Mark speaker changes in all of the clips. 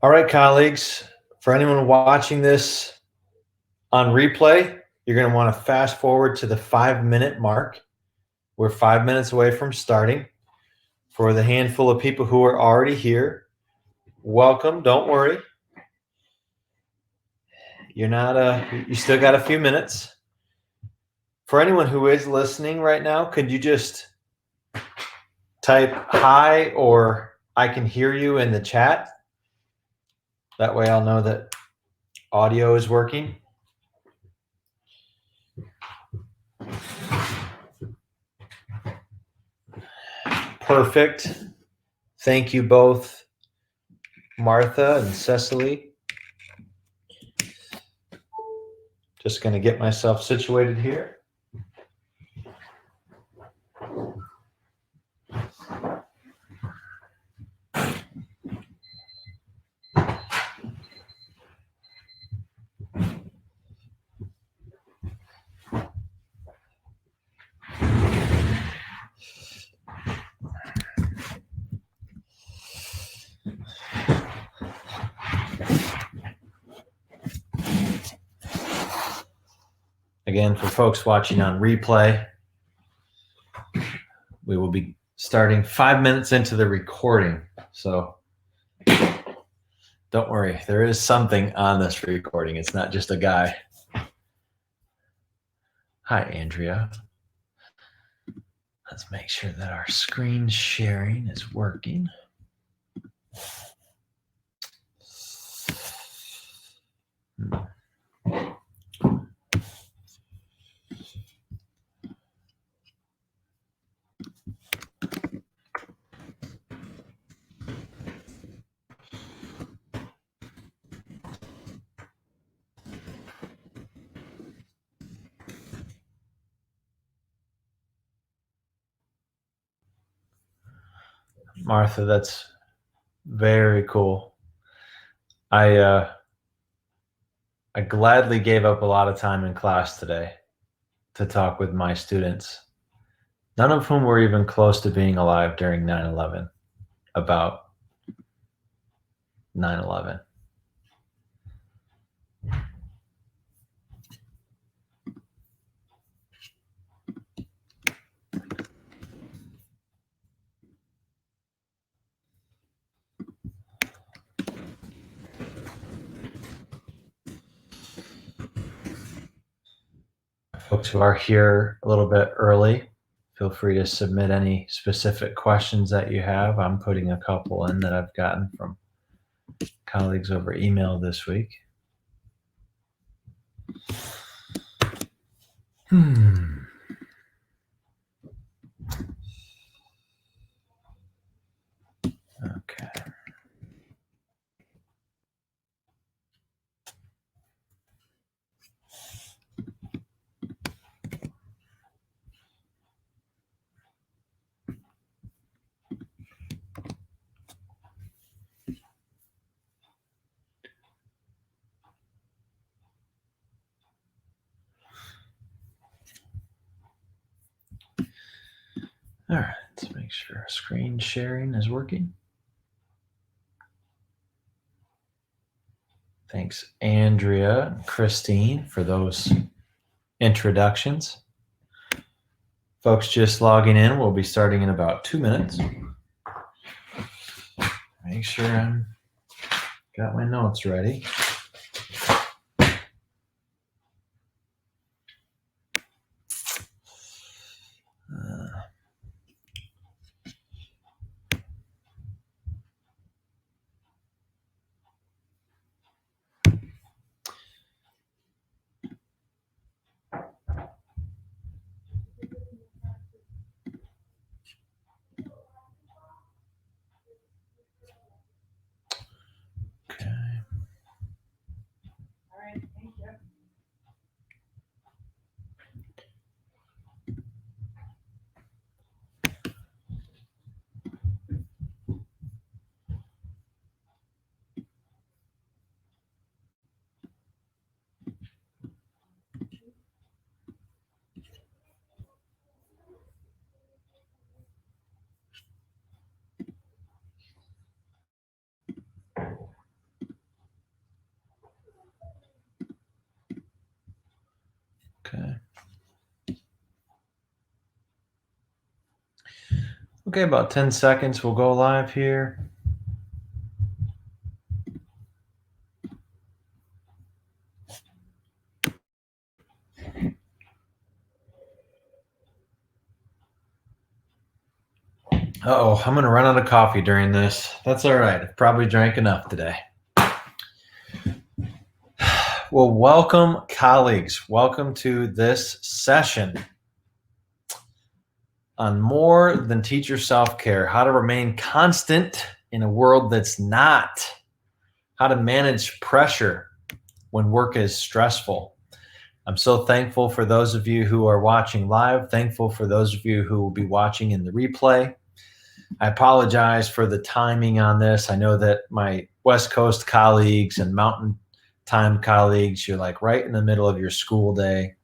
Speaker 1: All right, colleagues, for anyone watching this on replay, you're going to want to fast forward to the 5-minute mark. We're 5 minutes away from starting. For the handful of people who are already here, welcome. Don't worry. You still got a few minutes. For anyone who is listening right now, could you just type hi or I can hear you in the chat? That way I'll know that audio is working. Perfect. Thank you both, Martha and Cecily. Just going to get myself situated here. Again, for folks watching on replay, we will be starting 5 minutes into the recording. So don't worry, there is something on this recording. It's not just a guy. Hi, Andrea. Let's make sure that our screen sharing is working. Martha, that's very cool. I gladly gave up a lot of time in class today to talk with my students, none of whom were even close to being alive during 9/11, about 9/11. Folks who are here a little bit early, feel free to submit any specific questions that you have. I'm putting a couple in that I've gotten from colleagues over email this week. Okay. All right, let's make sure screen sharing is working. Thanks, Andrea and Christine, for those introductions. Folks just logging in, we'll be starting in about 2 minutes. Make sure I'm got my notes ready. Okay. Okay. Okay, about 10 seconds. We'll go live here. Uh-oh, I'm going to run out of coffee during this. That's all right. I've probably drank enough today. Well, welcome, colleagues. Welcome to this session on more than teacher self-care, how to remain constant in a world that's not, how to manage pressure when work is stressful. I'm so thankful for those of you who are watching live, thankful for those of you who will be watching in the replay. I apologize for the timing on this. I know that my West Coast colleagues and Mountain Time colleagues, you're like right in the middle of your school day.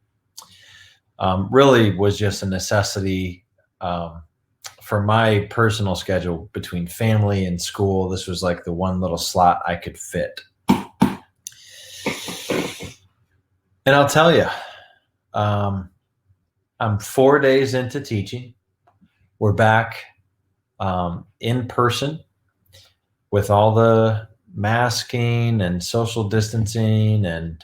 Speaker 1: Really was just a necessity for my personal schedule between family and school. This was like the one little slot I could fit. And I'll tell you, I'm 4 days into teaching. We're back in person with all the masking and social distancing and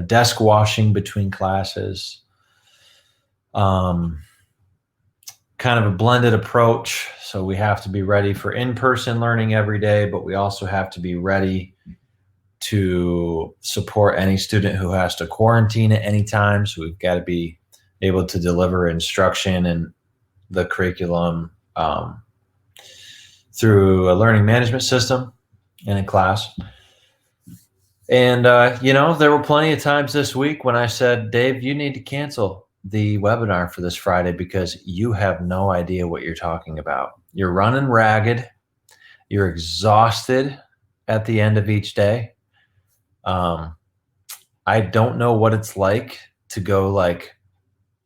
Speaker 1: desk washing between classes. Kind of a blended approach. So we have to be ready for in-person learning every day, but we also have to be ready to support any student who has to quarantine at any time. So we've got to be able to deliver instruction and the curriculum through a learning management system and in class. And, there were plenty of times this week when I said, Dave, you need to cancel the webinar for this Friday because you have no idea what you're talking about. You're running ragged. You're exhausted at the end of each day. I don't know what it's like to go like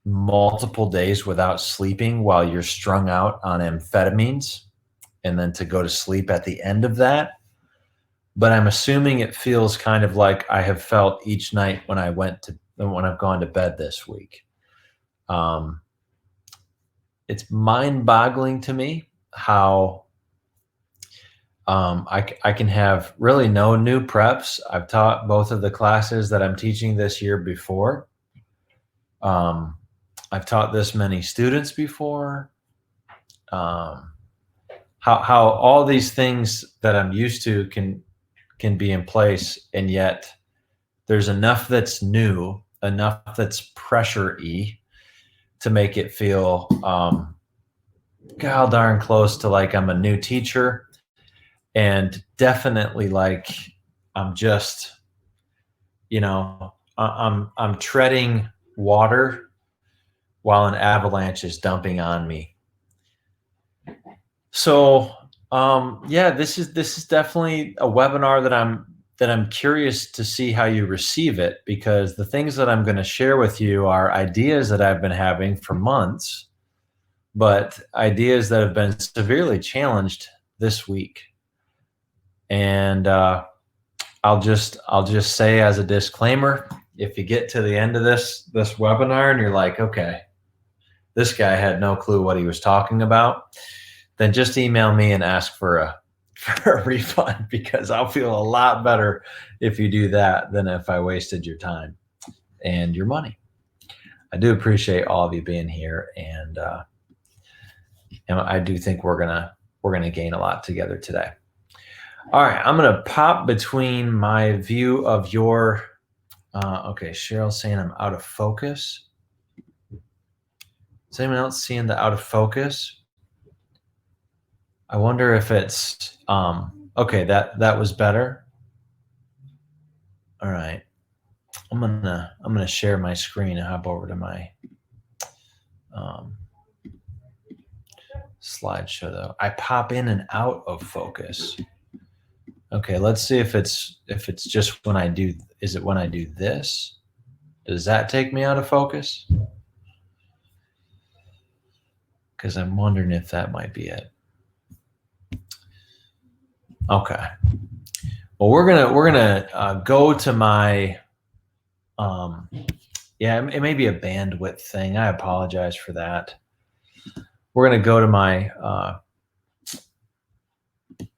Speaker 1: multiple days without sleeping while you're strung out on amphetamines and then to go to sleep at the end of that. But I'm assuming it feels kind of like I have felt each night when I've gone to bed this week. It's mind-boggling to me how I can have really no new preps. I've taught both of the classes that I'm teaching this year before. I've taught this many students before. How all these things that I'm used to can be in place, and yet there's enough that's new, enough that's pressure-y to make it feel god darn close to like I'm a new teacher, and definitely like I'm just, I'm treading water while an avalanche is dumping on me. So this is definitely a webinar that I'm curious to see how you receive it, because the things that I'm going to share with you are ideas that I've been having for months, but ideas that have been severely challenged this week. And I'll just say as a disclaimer, if you get to the end of this webinar and you're like, okay, this guy had no clue what he was talking about, then just email me and ask for a refund, because I'll feel a lot better if you do that than if I wasted your time and your money. I do appreciate all of you being here, and I do think we're gonna gain a lot together today. All right, I'm gonna pop between my view of your. Okay, Cheryl's saying I'm out of focus. Is anyone else seeing the out of focus? I wonder if it's okay. That was better. All right, I'm gonna share my screen and hop over to my slideshow though. I pop in and out of focus. Okay, let's see if it's just when I do. Is it when I do this? Does that take me out of focus? Because I'm wondering if that might be it. Okay. Well, we're gonna go to my Yeah, it may be a bandwidth thing. I apologize for that. We're going to go to my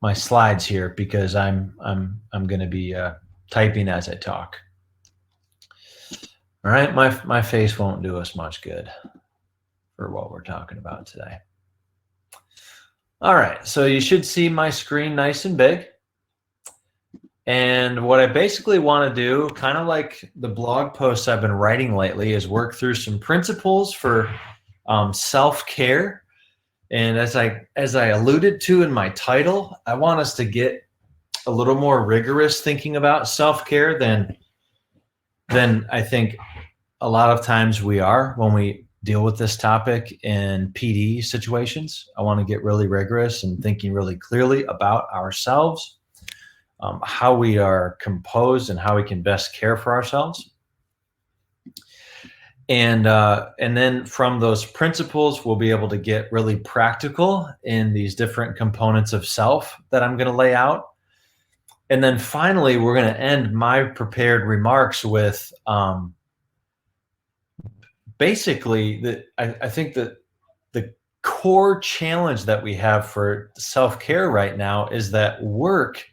Speaker 1: my slides here because I'm going to be typing as I talk. All right, my face won't do us much good for what we're talking about today. All right, so you should see my screen nice and big. And what I basically want to do, kind of like the blog posts I've been writing lately, is work through some principles for self-care. And as I alluded to in my title, I want us to get a little more rigorous thinking about self-care than I think a lot of times we are when we deal with this topic in PD situations. I want to get really rigorous and thinking really clearly about ourselves, how we are composed and how we can best care for ourselves. And then from those principles, we'll be able to get really practical in these different components of self that I'm going to lay out. And then finally, we're going to end my prepared remarks with basically, I think that the core challenge that we have for self-care right now is that work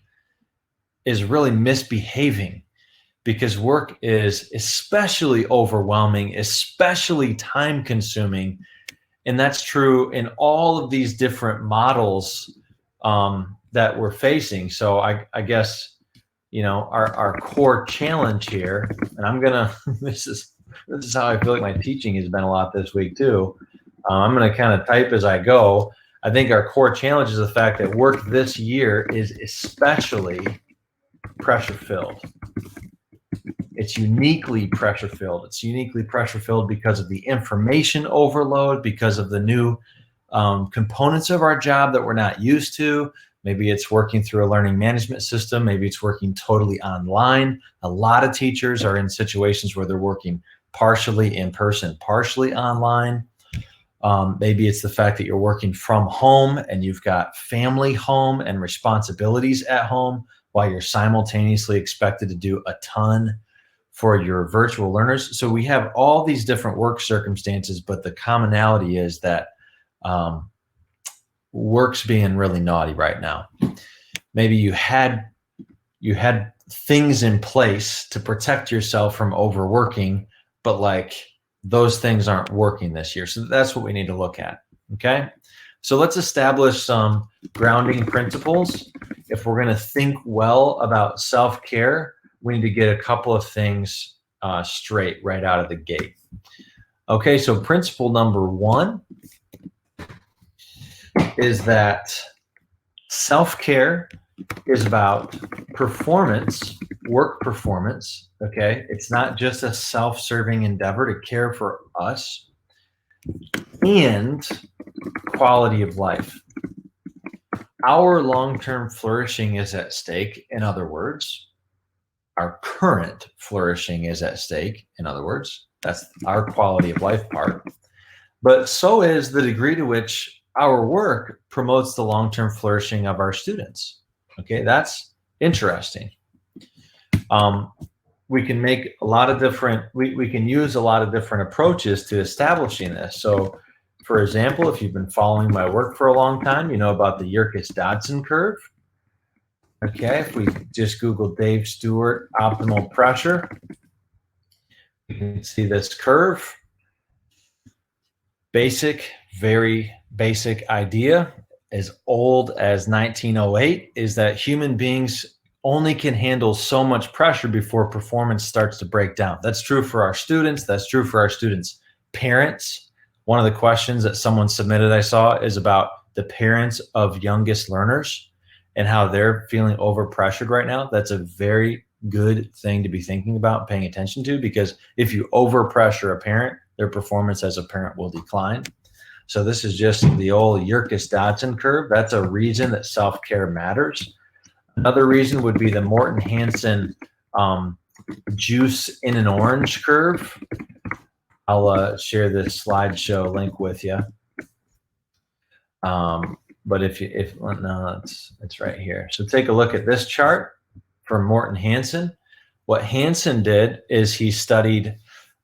Speaker 1: is really misbehaving, because work is especially overwhelming, especially time consuming. And that's true in all of these different models that we're facing. So I guess, our core challenge here, and I'm gonna, this is how I feel like my teaching has been a lot this week too. I'm gonna kind of type as I go. I think our core challenge is the fact that work this year is especially pressure filled. It's uniquely pressure filled. It's uniquely pressure filled because of the information overload, because of the new components of our job that we're not used to. Maybe it's working through a learning management system. Maybe it's working totally online. A lot of teachers are in situations where they're working partially in person, partially online. Maybe it's the fact that you're working from home and you've got family home and responsibilities at home while you're simultaneously expected to do a ton for your virtual learners. So we have all these different work circumstances, but the commonality is that work's being really naughty right now. Maybe you had things in place to protect yourself from overworking, but like those things aren't working this year. So that's what we need to look at. Okay. So let's establish some grounding principles. If we're going to think well about self-care, we need to get a couple of things straight right out of the gate. Okay, so principle number 1 is that self-care is about performance, work performance, okay? It's not just a self-serving endeavor to care for us, and quality of life. Our long-term flourishing is at stake, in other words. Our current flourishing is at stake, in other words. That's our quality of life part. But so is the degree to which our work promotes the long-term flourishing of our students. Okay, that's interesting. We can make a lot of different, we can use a lot of different approaches to establishing this. So, for example, if you've been following my work for a long time, you know about the Yerkes-Dodson curve. Okay, if we just Google Dave Stewart optimal pressure, you can see this curve. Basic, very basic idea, as old as 1908, is that human beings only can handle so much pressure before performance starts to break down. That's true for our students. That's true for our students' parents. One of the questions that someone submitted I saw is about the parents of youngest learners and how they're feeling overpressured right now. That's a very good thing to be thinking about and paying attention to, because if you overpressure a parent, their performance as a parent will decline. So this is just the old Yerkes-Dodson curve. That's a reason that self-care matters. Another reason would be the Morton Hanson juice in an orange curve. I'll share this slideshow link with you. But no, it's right here. So take a look at this chart from Morton Hanson. What Hanson did is he studied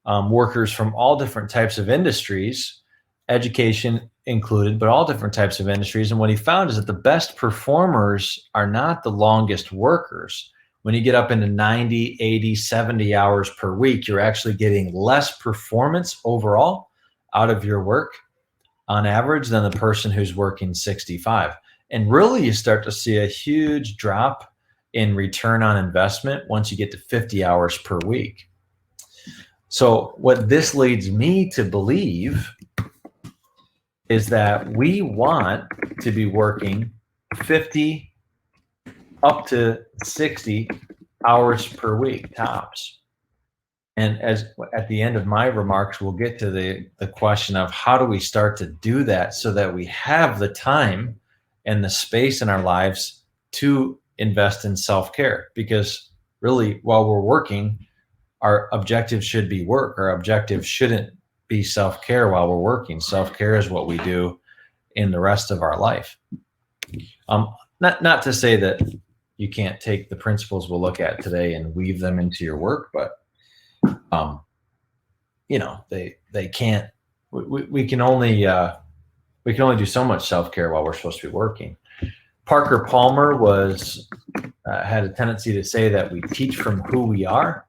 Speaker 1: workers from all different types of industries, education included, but all different types of industries. And what he found is that the best performers are not the longest workers. When you get up into 90, 80, 70 hours per week, you're actually getting less performance overall out of your work on average than the person who's working 65. And really, you start to see a huge drop in return on investment once you get to 50 hours per week. So what this leads me to believe is that we want to be working 50 up to 60 hours per week tops. And as at the end of my remarks, we'll get to the question of how do we start to do that so that we have the time and the space in our lives to invest in self-care. Because really, while we're working, our objective should be work. Our objective shouldn't be self-care while we're working. Self-care is what we do in the rest of our life. Not to say that you can't take the principles we'll look at today and weave them into your work, but they can't. We can only do so much self-care while we're supposed to be working. Parker Palmer had a tendency to say that we teach from who we are,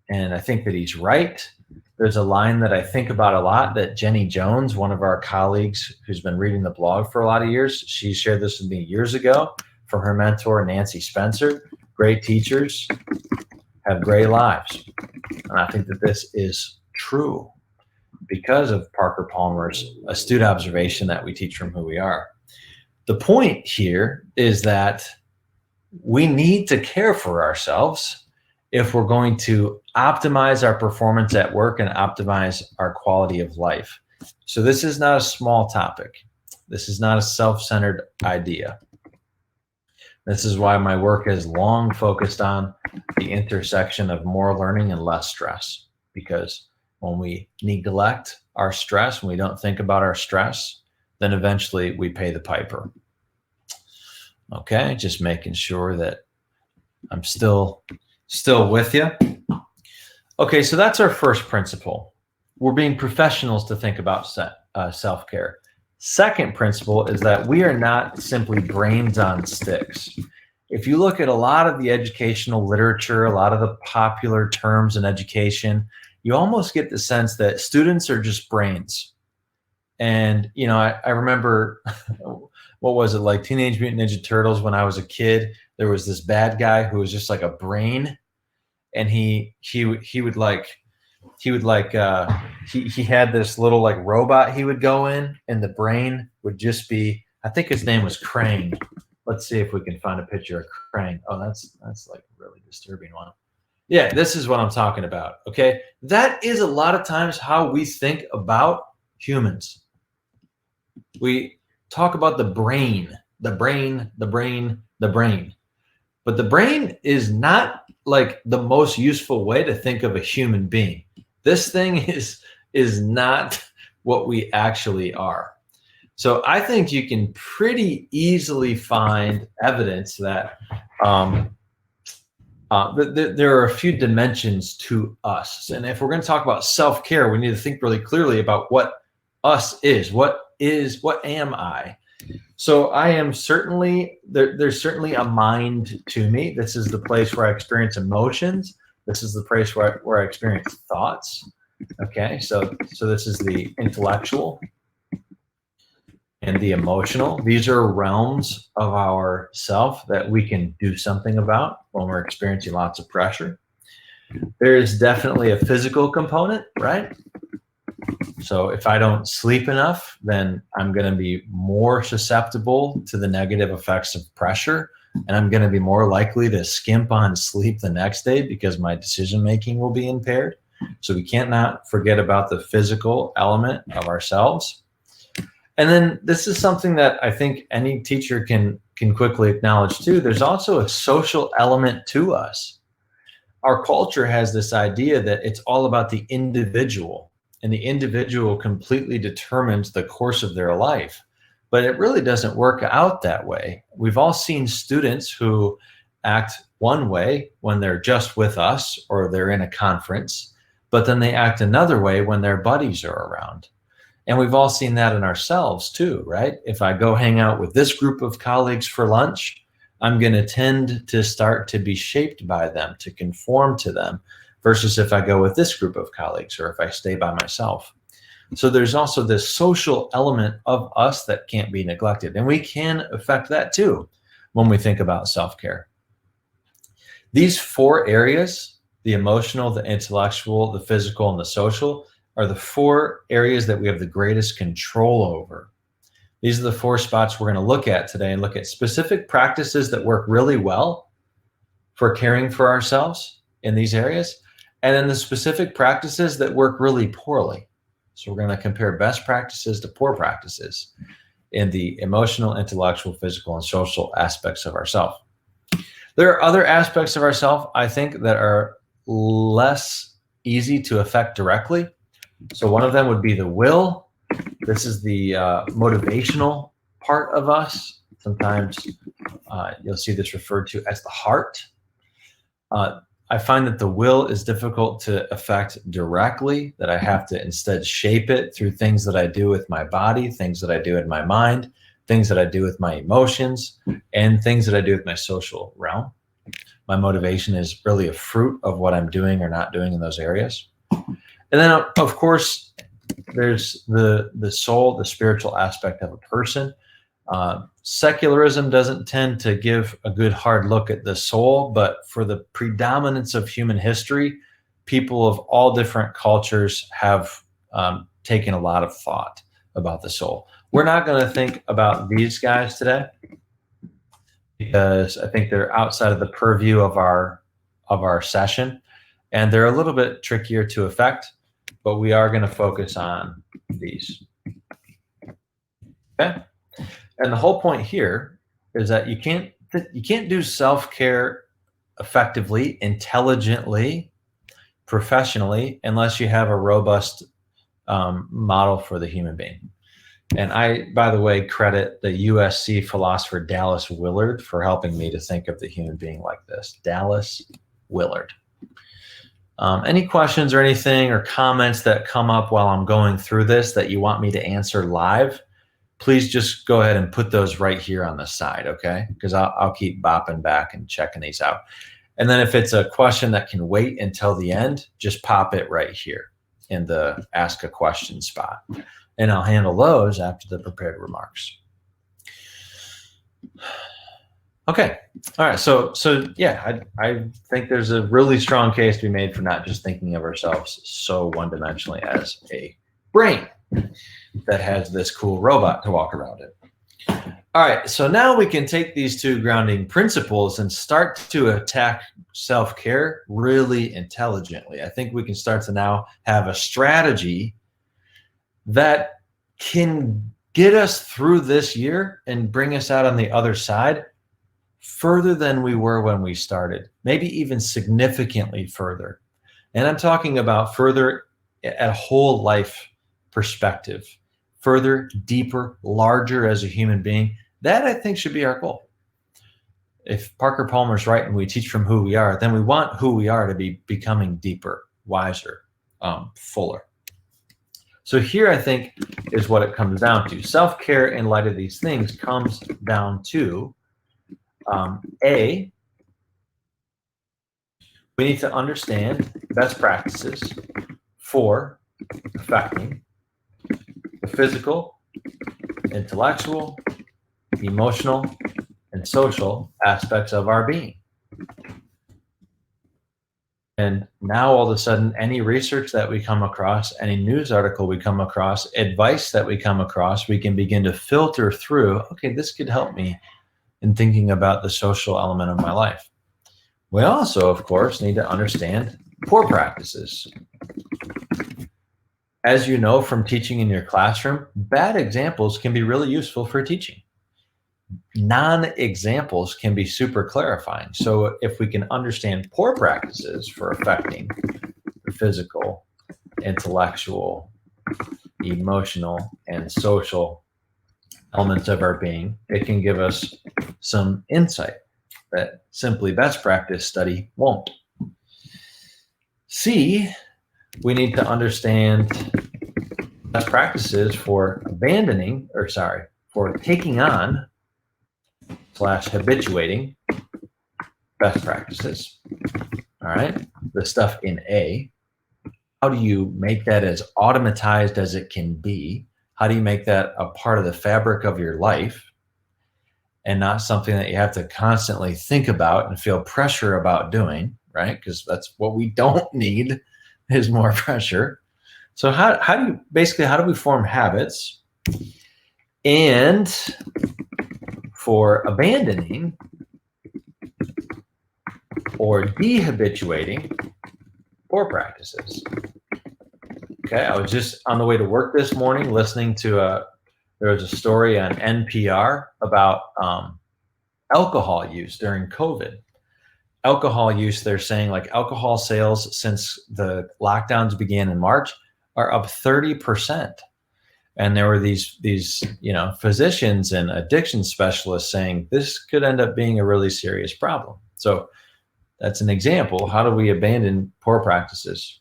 Speaker 1: and I think that he's right. There's a line that I think about a lot that Jenny Jones, one of our colleagues who's been reading the blog for a lot of years, she shared this with me years ago from her mentor, Nancy Spencer. Great teachers have great lives. And I think that this is true because of Parker Palmer's astute observation that we teach from who we are. The point here is that we need to care for ourselves if we're going to optimize our performance at work and optimize our quality of life. So this is not a small topic. This is not a self-centered idea. This is why my work has long focused on the intersection of more learning and less stress. Because when we neglect our stress, when we don't think about our stress, then eventually we pay the piper. Okay, just making sure that I'm still with you. Okay, so that's our first principle. We're being professionals to think about self-care. Second principle is that we are not simply brains on sticks. If you look at a lot of the educational literature, a lot of the popular terms in education, you almost get the sense that students are just brains. And, I remember, what was it, like Teenage Mutant Ninja Turtles when I was a kid, there was this bad guy who was just like a brain. And he had this little like robot he would go in, and the brain would just be, I think his name was Krang. Let's see if we can find a picture of Krang. Oh, that's like a really disturbing one. Yeah, this is what I'm talking about. Okay. That is a lot of times how we think about humans. We talk about the brain. But the brain is not like the most useful way to think of a human being. This thing is not what we actually are. So I think you can pretty easily find evidence that there are a few dimensions to us. And if we're going to talk about self-care, we need to think really clearly about what us is. What am I? So I am certainly, there's certainly a mind to me. This is the place where I experience emotions. This is the place where I experience thoughts. Okay, so this is the intellectual and the emotional. These are realms of our self that we can do something about when we're experiencing lots of pressure. There is definitely a physical component, right? So if I don't sleep enough, then I'm going to be more susceptible to the negative effects of pressure, and I'm going to be more likely to skimp on sleep the next day because my decision-making will be impaired. So we can't not forget about the physical element of ourselves. And then this is something that I think any teacher can quickly acknowledge too. There's also a social element to us. Our culture has this idea that it's all about the individual, and the individual completely determines the course of their life. But it really doesn't work out that way. We've all seen students who act one way when they're just with us or they're in a conference, but then they act another way when their buddies are around. And we've all seen that in ourselves too, right? If I go hang out with this group of colleagues for lunch, I'm going to tend to start to be shaped by them, to conform to them, versus if I go with this group of colleagues or if I stay by myself. So there's also this social element of us that can't be neglected. And we can affect that too when we think about self-care. These 4 areas, the emotional, the intellectual, the physical, and the social, are the 4 areas that we have the greatest control over. These are the 4 spots we're going to look at today and look at specific practices that work really well for caring for ourselves in these areas, and then the specific practices that work really poorly. So we're going to compare best practices to poor practices in the emotional, intellectual, physical, and social aspects of ourselves. There are other aspects of ourselves, I think, that are less easy to affect directly. So one of them would be the will. This is the motivational part of us. Sometimes you'll see this referred to as the heart. I find that the will is difficult to affect directly, that I have to instead shape it through things that I do with my body, things that I do in my mind, things that I do with my emotions, and things that I do with my social realm. My motivation is really a fruit of what I'm doing or not doing in those areas. And then, of course, there's the soul, the spiritual aspect of a person. Secularism doesn't tend to give a good hard look at the soul, but for the predominance of human history, people of all different cultures have taken a lot of thought about the soul. We're not going to think about these guys today because I think they're outside of the purview of our session, and they're a little bit trickier to affect, but we are going to focus on these. Okay? And the whole point here is that you can't do self-care effectively, intelligently, professionally, unless you have a robust model for the human being. And I, by the way, credit the USC philosopher Dallas Willard for helping me to think of the human being like this. Dallas Willard. Any questions or anything or comments that come up while I'm going through this that you want me to answer live, please just go ahead and put those right here on the side, okay? Because I'll keep bopping back and checking these out. And then if it's a question that can wait until the end, just pop it right here in the ask a question spot. And I'll handle those after the prepared remarks. Okay. All right. So yeah, I think there's a really strong case to be made for not just thinking of ourselves so one-dimensionally as a brain that has this cool robot to walk around in. All right. So now we can take these 2 grounding principles and start to attack self-care really intelligently. I think we can start to now have a strategy that can get us through this year and bring us out on the other side further than we were when we started, maybe even significantly further. And I'm talking about further at a whole life perspective, further, deeper, larger as a human being. That I think should be our goal. If Parker Palmer's right and we teach from who we are, then we want who we are to be becoming deeper, wiser, fuller. So here I think is what it comes down to. Self-care in light of these things comes down to A, we need to understand best practices for affecting the physical, intellectual, emotional, and social aspects of our being. And now all of a sudden, any research that we come across, any news article we come across, advice that we come across, we can begin to filter through, okay, this could help me in thinking about the social element of my life. We also, of course, need to understand poor practices. As you know from teaching in your classroom, bad examples can be really useful for teaching. Non-examples can be super clarifying. So if we can understand poor practices for affecting the physical, intellectual, emotional, and social elements of our being, it can give us some insight that simply best practice study won't. C, we need to understand best practices for for taking on / habituating best practices. All right, the stuff in A. How do you make that as automatized as it can be? How do you make that a part of the fabric of your life and not something that you have to constantly think about and feel pressure about doing, right? Because that's what we don't need is more pressure. So how do we form habits? And for abandoning or dehabituating poor practices. Okay, I was just on the way to work this morning listening to there was a story on NPR about alcohol use during COVID. Alcohol use, they're saying like alcohol sales since the lockdowns began in March are up 30%. And there were these physicians and addiction specialists saying this could end up being a really serious problem. So that's an example. How do we abandon poor practices?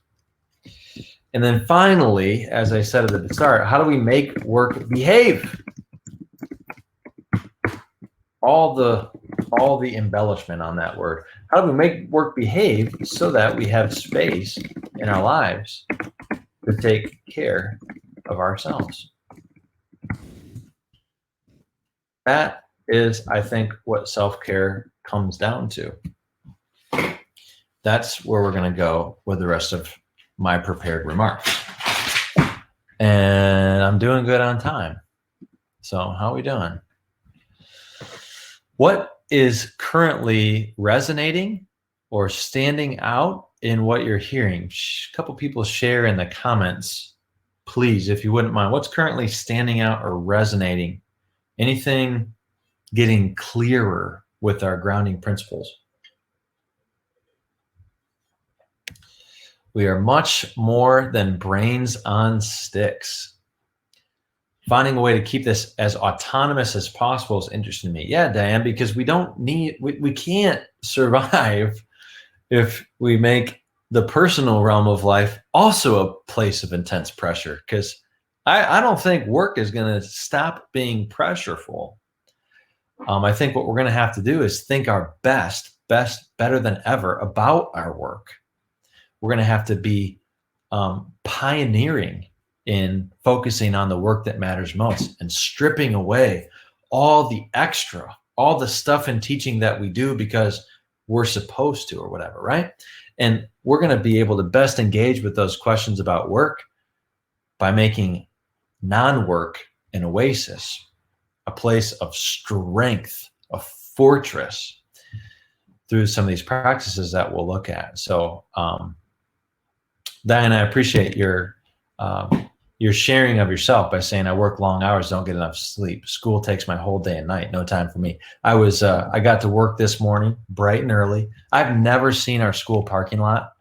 Speaker 1: And then finally, as I said at the start, how do we make work behave? All the embellishment on that word. How do we make work behave so that we have space in our lives to take care of ourselves? That is, I think, what self-care comes down to. That's where we're going to go with the rest of my prepared remarks. And I'm doing good on time. So how are we doing? What is currently resonating or standing out in what you're hearing? A couple people share in the comments, please, if you wouldn't mind. What's currently standing out or resonating? Anything getting clearer with our grounding principles? We are much more than brains on sticks. Finding a way to keep this as autonomous as possible is interesting to me. Yeah, Diane, because we can't survive if we make the personal realm of life also a place of intense pressure, because I don't think work is going to stop being pressureful. I think what we're going to have to do is think our best, better than ever about our work. We're going to have to be pioneering in focusing on the work that matters most and stripping away all the extra, all the stuff in teaching that we do because we're supposed to or whatever, right? And we're going to be able to best engage with those questions about work by making non-work an oasis, a place of strength, a fortress through some of these practices that we'll look at. So, Diane, I appreciate your sharing of yourself by saying I work long hours, don't get enough sleep. School takes my whole day and night, no time for me. I got to work this morning bright and early. I've never seen our school parking lot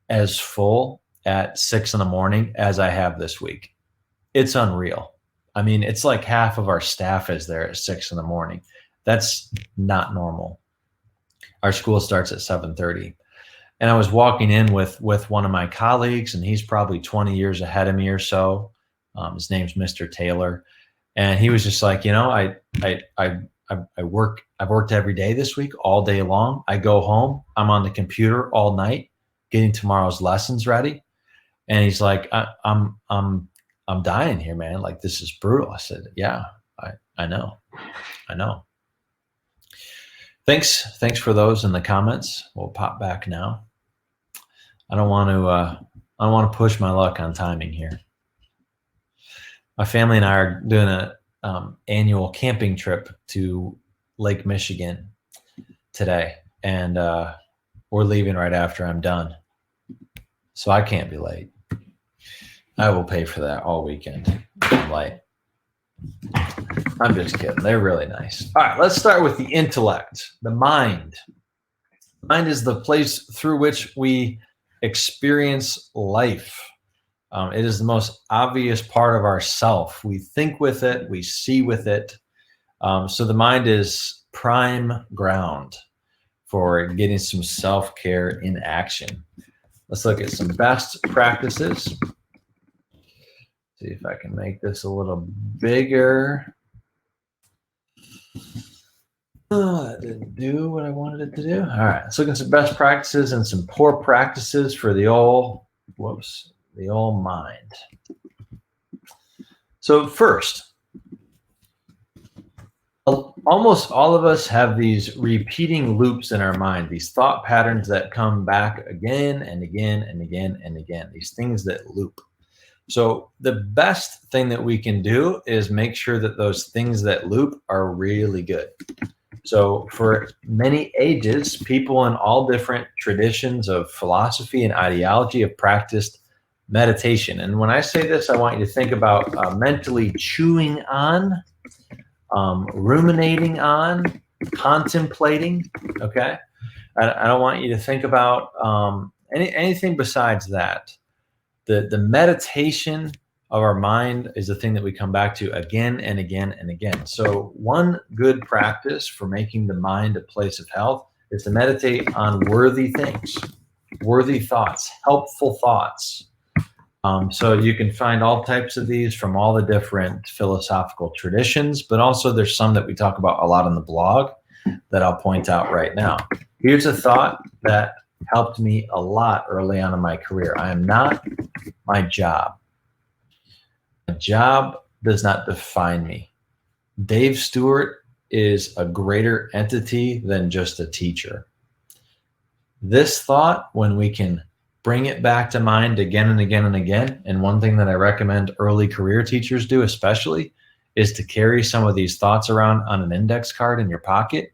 Speaker 1: as full at 6 a.m. as I have this week. It's unreal. I mean, it's like half of our staff is there at 6 a.m. That's not normal. Our school starts at 7:30. And I was walking in with one of my colleagues, and he's probably 20 years ahead of me or so. His name's Mr. Taylor. And he was just like, I've worked every day this week, all day long. I go home, I'm on the computer all night, getting tomorrow's lessons ready. And he's like, I'm dying here, man. Like, this is brutal. I said, yeah, I know. Thanks for those in the comments. We'll pop back now. I don't want to push my luck on timing here. My family and I are doing an annual camping trip to Lake Michigan today, and we're leaving right after I'm done. So I can't be late. I will pay for that all weekend. I'm late. I'm just kidding. They're really nice. All right, let's start with the intellect, the mind. Mind is the place through which we experience life. It is the most obvious part of our self. We think with it, we see with it. So the mind is prime ground for getting some self-care in action. Let's look at some best practices. See if I can make this a little bigger. Oh, that didn't do what I wanted it to do. All right, let's look at some best practices and some poor practices for the old mind. So first, almost all of us have these repeating loops in our mind, these thought patterns that come back again and again and again and again, these things that loop. So the best thing that we can do is make sure that those things that loop are really good. So for many ages, people in all different traditions of philosophy and ideology have practiced meditation. And when I say this, I want you to think about mentally chewing on, ruminating on, contemplating, okay? I don't want you to think about anything besides that. The meditation of our mind is the thing that we come back to again and again and again. So one good practice for making the mind a place of health is to meditate on worthy things, worthy thoughts, helpful thoughts. So you can find all types of these from all the different philosophical traditions, but also there's some that we talk about a lot on the blog that I'll point out right now. Here's a thought that helped me a lot early on in my career. I am not my job. A job does not define me. Dave Stewart is a greater entity than just a teacher. This thought, when we can bring it back to mind again and again and again, and one thing that I recommend early career teachers do especially is to carry some of these thoughts around on an index card in your pocket,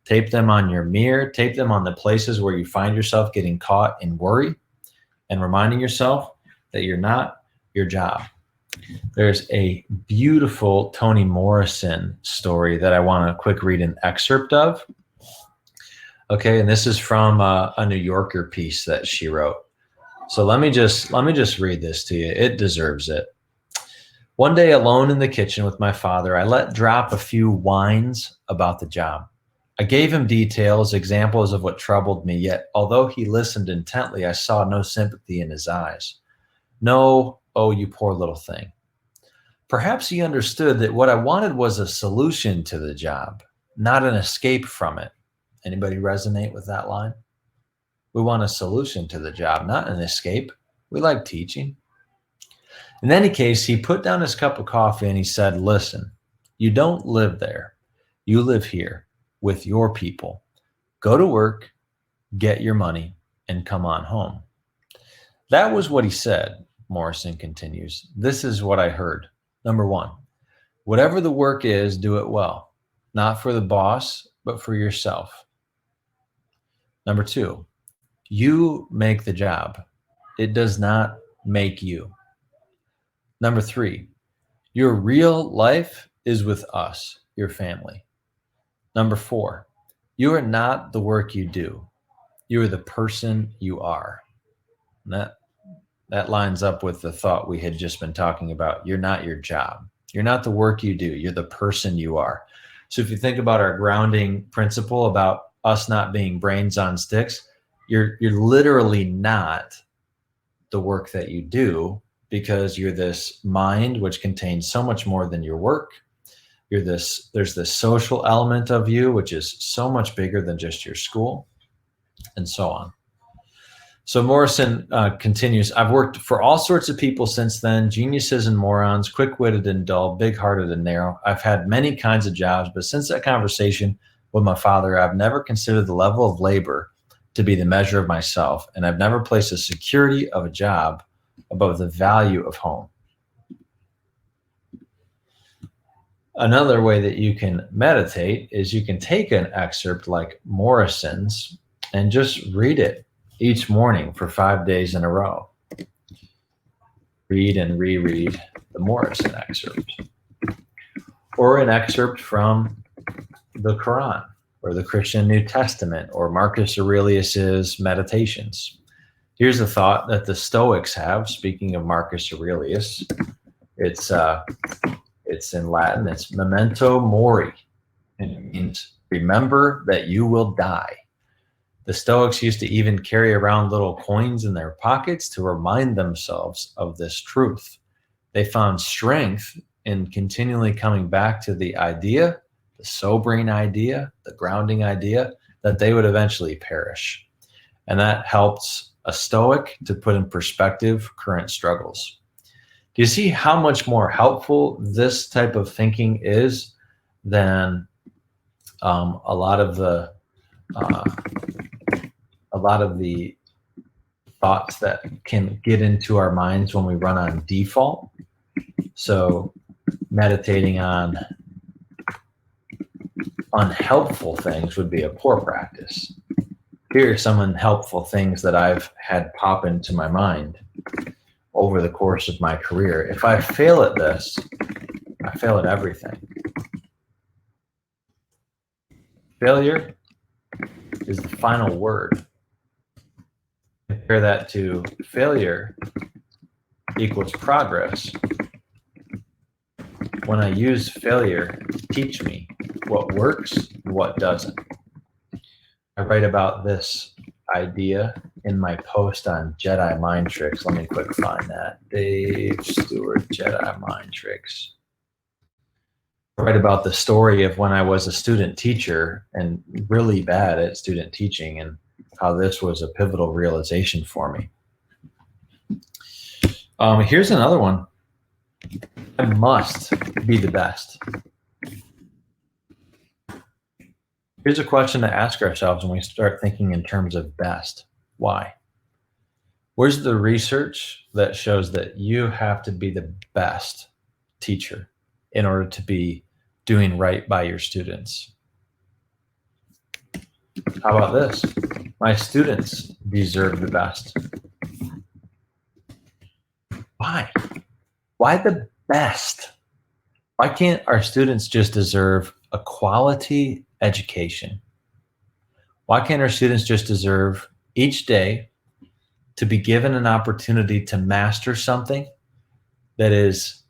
Speaker 1: tape them on your mirror, tape them on the places where you find yourself getting caught in worry, and reminding yourself that you're not your job. There's a beautiful Toni Morrison story that I want to quick read an excerpt of. Okay, and this is from a New Yorker piece that she wrote. So let me just read this to you. It deserves it. One day alone in the kitchen with my father, I let drop a few whines about the job. I gave him details, examples of what troubled me, yet although he listened intently, I saw no sympathy in his eyes. No, oh, you poor little thing. Perhaps he understood that what I wanted was a solution to the job, not an escape from it. Anybody resonate with that line? We want a solution to the job, not an escape. We like teaching. In any case, he put down his cup of coffee and he said, listen, you don't live there. You live here with your people. Go to work, get your money, and come on home. That was what he said, Morrison continues. This is what I heard. Number one, whatever the work is, do it well. Not for the boss, but for yourself. Number two, you make the job. It does not make you. Number three, your real life is with us, your family. Number four, you are not the work you do. You are the person you are. And that lines up with the thought we had just been talking about. You're not your job. You're not the work you do. You're the person you are. So if you think about our grounding principle about us not being brains on sticks, you're literally not the work that you do, because you're this mind which contains so much more than your work. There's this social element of you, which is so much bigger than just your school, and so on. So Morrison continues, I've worked for all sorts of people since then, geniuses and morons, quick-witted and dull, big-hearted and narrow. I've had many kinds of jobs, but since that conversation with my father, I've never considered the level of labor to be the measure of myself, and I've never placed the security of a job above the value of home. Another way that you can meditate is you can take an excerpt like Morrison's and just read it each morning for 5 days in a row. Read and reread the Morrison excerpt. Or an excerpt from the Quran or the Christian New Testament or Marcus Aurelius's Meditations. Here's a thought that the Stoics have, speaking of Marcus Aurelius. It's in Latin, it's memento mori. And it means remember that you will die. The Stoics used to even carry around little coins in their pockets to remind themselves of this truth. They found strength in continually coming back to the idea, the sobering idea, the grounding idea, that they would eventually perish. And that helped a Stoic to put in perspective current struggles. Do you see how much more helpful this type of thinking is than a lot of the thoughts that can get into our minds when we run on default? So meditating on unhelpful things would be a poor practice. Here are some unhelpful things that I've had pop into my mind over the course of my career. If I fail at this, I fail at everything. Failure is the final word. Compare that to failure equals progress. When I use failure to teach me what works and what doesn't. I write about this idea in my post on Jedi mind tricks. Let me quick find that. Dave Stewart, Jedi mind tricks. I write about the story of when I was a student teacher and really bad at student teaching, and how this was a pivotal realization for me. Here's another one. I must be the best. Here's a question to ask ourselves when we start thinking in terms of best. Why? Where's the research that shows that you have to be the best teacher in order to be doing right by your students? How about this? My students deserve the best. Why? Why the best? Why can't our students just deserve a quality education? Why can't our students just deserve each day to be given an opportunity to master something that is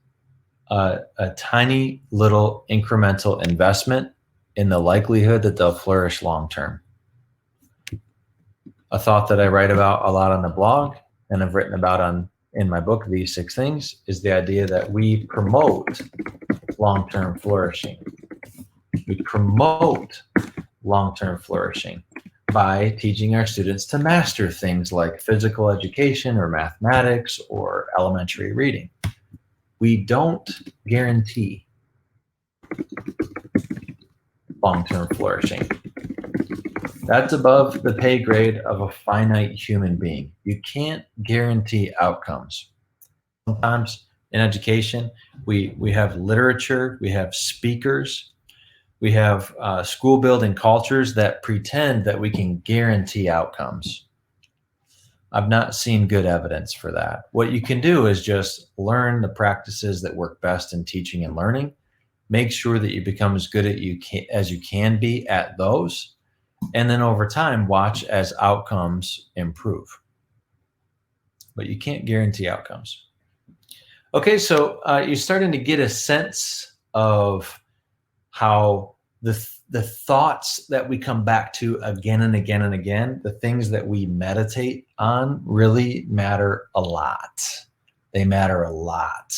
Speaker 1: a tiny little incremental investment in the likelihood that they'll flourish long term? A thought that I write about a lot on the blog and I've written about in my book, These 6 Things, is the idea that we promote long-term flourishing. We promote long-term flourishing by teaching our students to master things like physical education or mathematics or elementary reading. We don't guarantee long-term flourishing. That's above the pay grade of a finite human being. You can't guarantee outcomes. Sometimes in education, we have literature, we have speakers, we have school building cultures that pretend that we can guarantee outcomes. I've not seen good evidence for that. What you can do is just learn the practices that work best in teaching and learning. Make sure that you become as good as you can be at those. And then over time, watch as outcomes improve. But you can't guarantee outcomes. Okay, so you're starting to get a sense of how the thoughts that we come back to again and again and again, the things that we meditate on, really matter a lot. They matter a lot.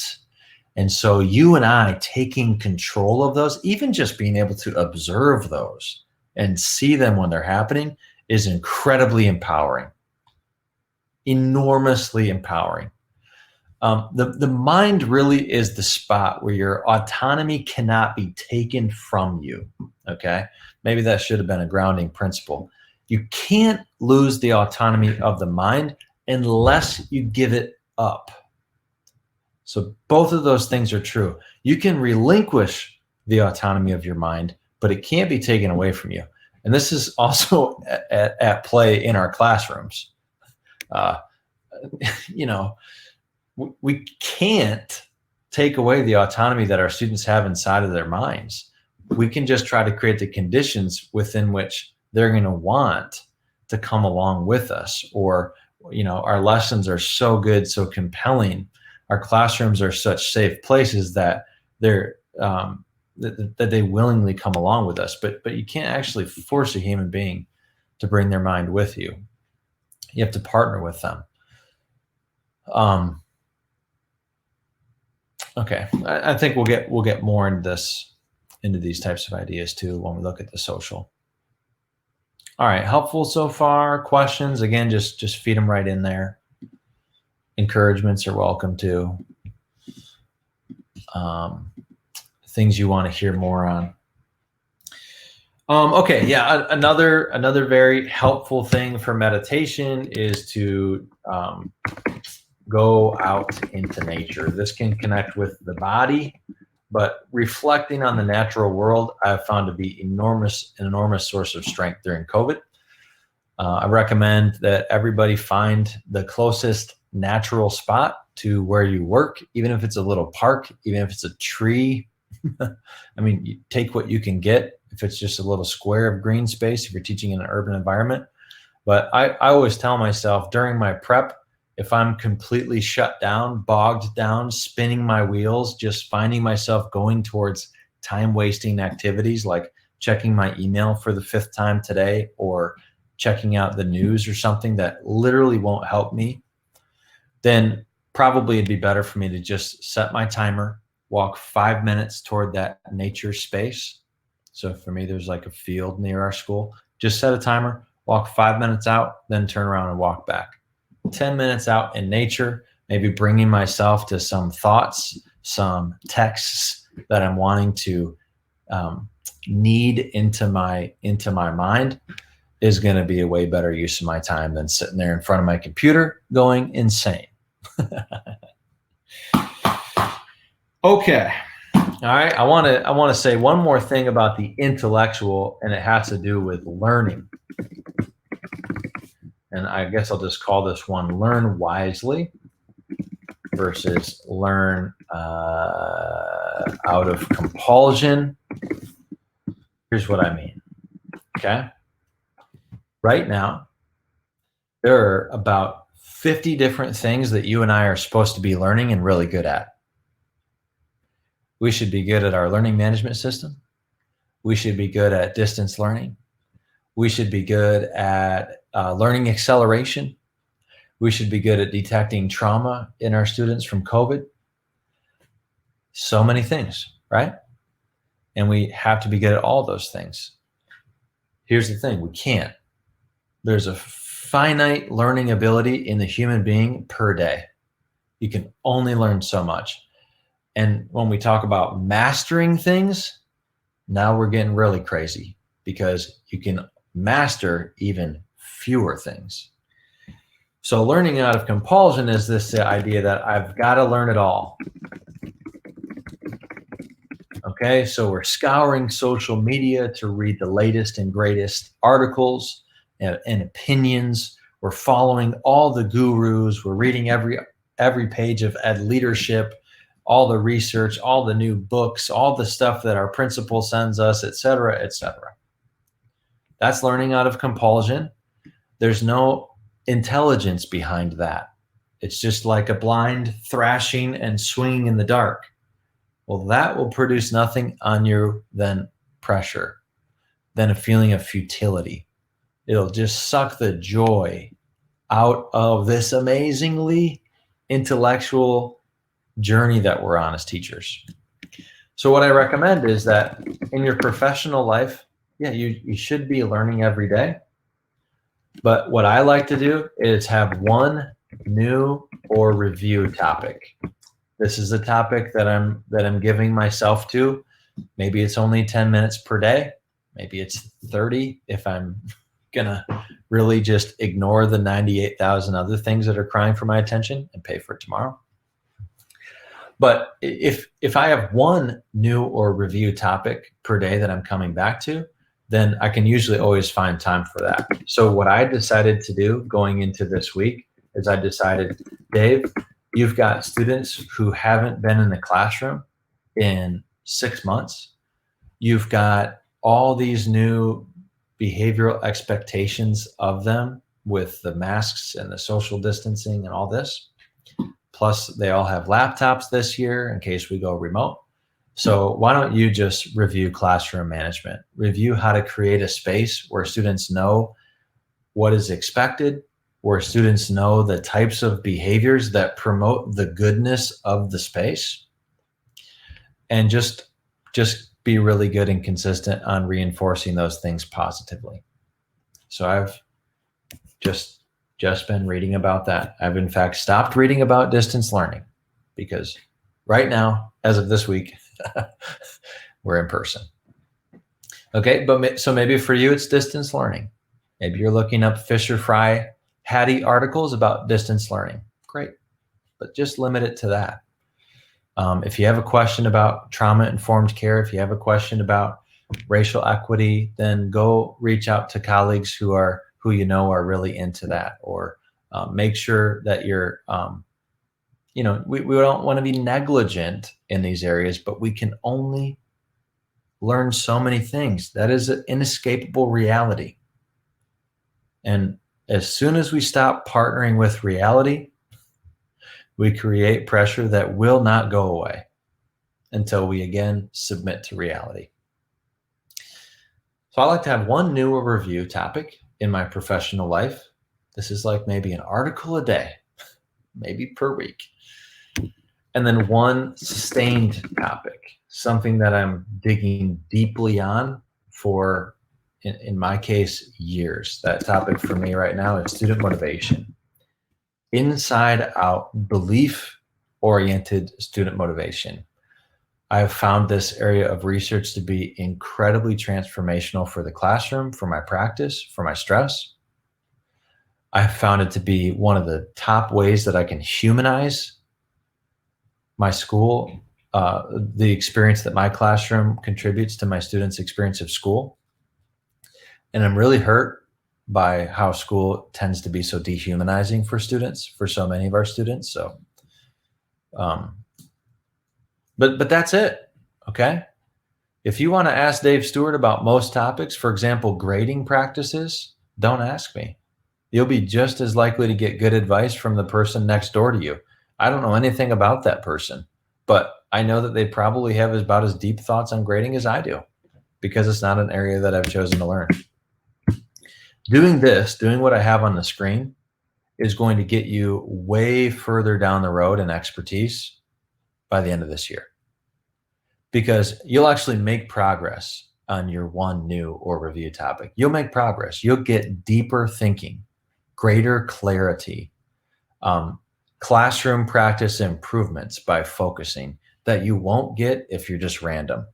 Speaker 1: And so you and I taking control of those, even just being able to observe those and see them when they're happening, is incredibly empowering, enormously empowering. The mind really is the spot where your autonomy cannot be taken from you, okay? Maybe that should have been a grounding principle. You can't lose the autonomy of the mind unless you give it up. So both of those things are true. You can relinquish the autonomy of your mind, but it can't be taken away from you. And this is also at play in our classrooms. We can't take away the autonomy that our students have inside of their minds. We can just try to create the conditions within which they're going to want to come along with us. Or, our lessons are so good, so compelling. Our classrooms are such safe places that they're that they willingly come along with us. But you can't actually force a human being to bring their mind with you. You have to partner with them. Okay, I think we'll get more into these types of ideas too when we look at the social. All right, helpful so far? Questions? Again, just feed them right in there. Encouragements are welcome too. Things you want to hear more on. Okay, yeah, another very helpful thing for meditation is to go out into nature. This can connect with the body, but reflecting on the natural world, I've found to be an enormous source of strength during COVID. I recommend that everybody find the closest natural spot to where you work, even if it's a little park, even if it's a tree. I mean, you take what you can get. If it's just a little square of green space, if you're teaching in an urban environment. But I always tell myself during my prep, if I'm completely shut down, bogged down, spinning my wheels, just finding myself going towards time-wasting activities like checking my email for the 5th time today or checking out the news or something that literally won't help me, then probably it'd be better for me to just set my timer, walk 5 minutes toward that nature space. So for me, there's like a field near our school. Just set a timer, walk 5 minutes out, then turn around and walk back. 10 minutes out in nature, maybe bringing myself to some thoughts, some texts that I'm wanting to knead into my mind is going to be a way better use of my time than sitting there in front of my computer going insane. Okay. All right. I want to say one more thing about the intellectual, and it has to do with learning. And I guess I'll just call this one learn wisely versus learn out of compulsion. Here's what I mean. Okay. Right now, there are about 50 different things that you and I are supposed to be learning and really good at. We should be good at our learning management system. We should be good at distance learning. We should be good at learning acceleration. We should be good at detecting trauma in our students from COVID. So many things, right? And we have to be good at all those things. Here's the thing, we can't. There's a finite learning ability in the human being per day. You can only learn so much. And when we talk about mastering things, now we're getting really crazy because you can master even fewer things. So learning out of compulsion is this idea that I've got to learn it all. Okay, so we're scouring social media to read the latest and greatest articles and opinions. We're following all the gurus. We're reading every page of Ed Leadership, all the research, all the new books, all the stuff that our principal sends us, et cetera, et cetera. That's learning out of compulsion. There's no intelligence behind that. It's just like a blind thrashing and swinging in the dark. Well, that will produce nothing on you than pressure, than a feeling of futility. It'll just suck the joy out of this amazingly intellectual journey that we're on as teachers. So what I recommend is that in your professional life, yeah, you should be learning every day. But what I like to do is have one new or review topic. This is a topic that I'm giving myself to. Maybe it's only 10 minutes per day. Maybe it's 30 if I'm gonna really just ignore the 98,000 other things that are crying for my attention and pay for it tomorrow. But if I have one new or review topic per day that I'm coming back to, then I can usually always find time for that. So what I decided to do going into this week is I decided, Dave, you've got students who haven't been in the classroom in 6 months. You've got all these new behavioral expectations of them with the masks and the social distancing and all this. Plus, they all have laptops this year in case we go remote. So why don't you just review classroom management? Review how to create a space where students know what is expected, where students know the types of behaviors that promote the goodness of the space, and just be really good and consistent on reinforcing those things positively. So I've just been reading about that. I've in fact stopped reading about distance learning because right now, as of this week, we're in person. Okay, but so maybe for you it's distance learning. Maybe you're looking up Fisher Fry Hattie articles about distance learning. Great, but just limit it to that. If you have a question about trauma-informed care, if you have a question about racial equity, then go reach out to colleagues who you know are really into that, or make sure that you're, we don't want to be negligent in these areas, but we can only learn so many things. That is an inescapable reality. And as soon as we stop partnering with reality, we create pressure that will not go away until we again submit to reality. So I like to have one new or review topic in my professional life. This is like maybe an article a day, maybe per week. And then one sustained topic, something that I'm digging deeply on for, in my case, years. That topic for me right now is student motivation. Inside out, belief-oriented student motivation. I've found this area of research to be incredibly transformational for the classroom, for my practice, for my stress. I've found it to be one of the top ways that I can humanize my school, the experience that my classroom contributes to my students' experience of school. And I'm really hurt by how school tends to be so dehumanizing for students, for so many of our students. So, but that's it, okay? If you want to ask Dave Stewart about most topics, for example, grading practices, don't ask me. You'll be just as likely to get good advice from the person next door to you. I don't know anything about that person, but I know that they probably have about as deep thoughts on grading as I do, because it's not an area that I've chosen to learn. Doing what I have on the screen is going to get you way further down the road in expertise by the end of this year, because you'll actually make progress on your one new or review topic. You'll make progress. You'll get deeper thinking, greater clarity, classroom practice improvements by focusing that you won't get if you're just random.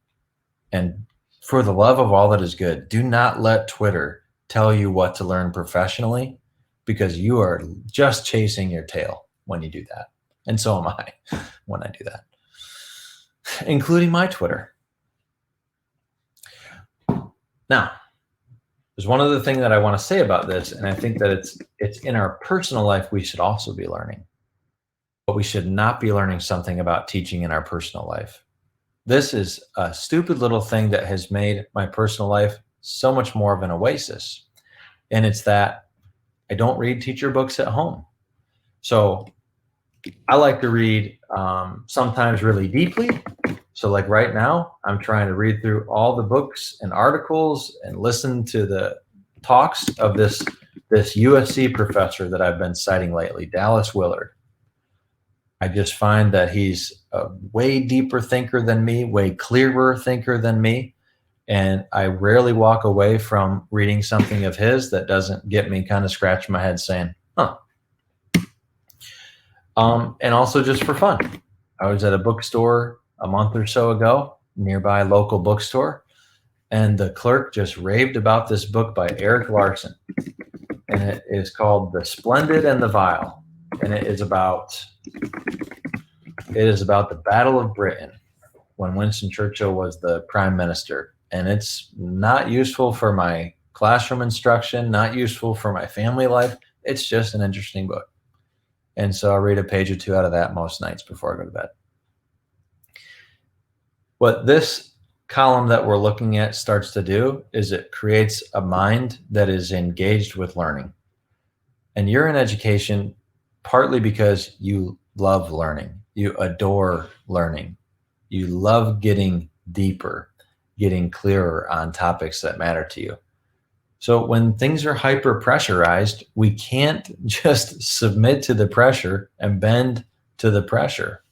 Speaker 1: And for the love of all that is good, do not let Twitter tell you what to learn professionally, because you are just chasing your tail when you do that. And so am I when I do that, including my Twitter. Now, there's one other thing that I want to say about this, and I think that it's in our personal life we should also be learning. But we should not be learning something about teaching in our personal life. This is a stupid little thing that has made my personal life so much more of an oasis. And it's that I don't read teacher books at home. So I like to read sometimes really deeply. So like right now, I'm trying to read through all the books and articles and listen to the talks of this USC professor that I've been citing lately, Dallas Willard. I just find that he's a way deeper thinker than me, way clearer thinker than me. And I rarely walk away from reading something of his that doesn't get me kind of scratching my head saying, huh. And also just for fun. I was at a bookstore a month or so ago, nearby local bookstore, and the clerk just raved about this book by Eric Larson. And it is called The Splendid and the Vile. And it is about the Battle of Britain when Winston Churchill was the prime minister. And it's not useful for my classroom instruction, not useful for my family life. It's just an interesting book. And so I read a page or two out of that most nights before I go to bed. What this column that we're looking at starts to do is it creates a mind that is engaged with learning. And you're in education partly because you love learning. You adore learning. You love getting deeper, getting clearer on topics that matter to you. So when things are hyper pressurized, we can't just submit to the pressure and bend to the pressure.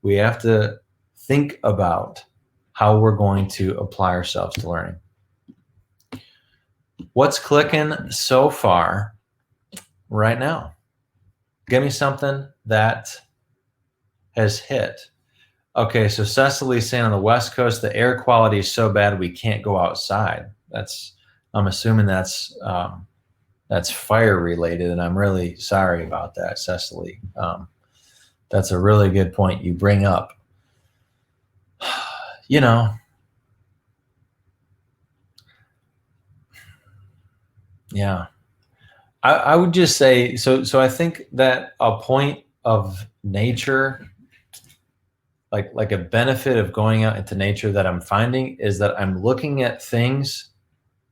Speaker 1: We have to think about how we're going to apply ourselves to learning. What's clicking so far right now? Give me something that has hit. Okay, so Cecily's saying on the West Coast, the air quality is so bad we can't go outside. I'm assuming that's fire related, and I'm really sorry about that, Cecily. That's a really good point you bring up. You know, yeah, I would just say so. So I think that a point of nature, like a benefit of going out into nature that I'm finding is that I'm looking at things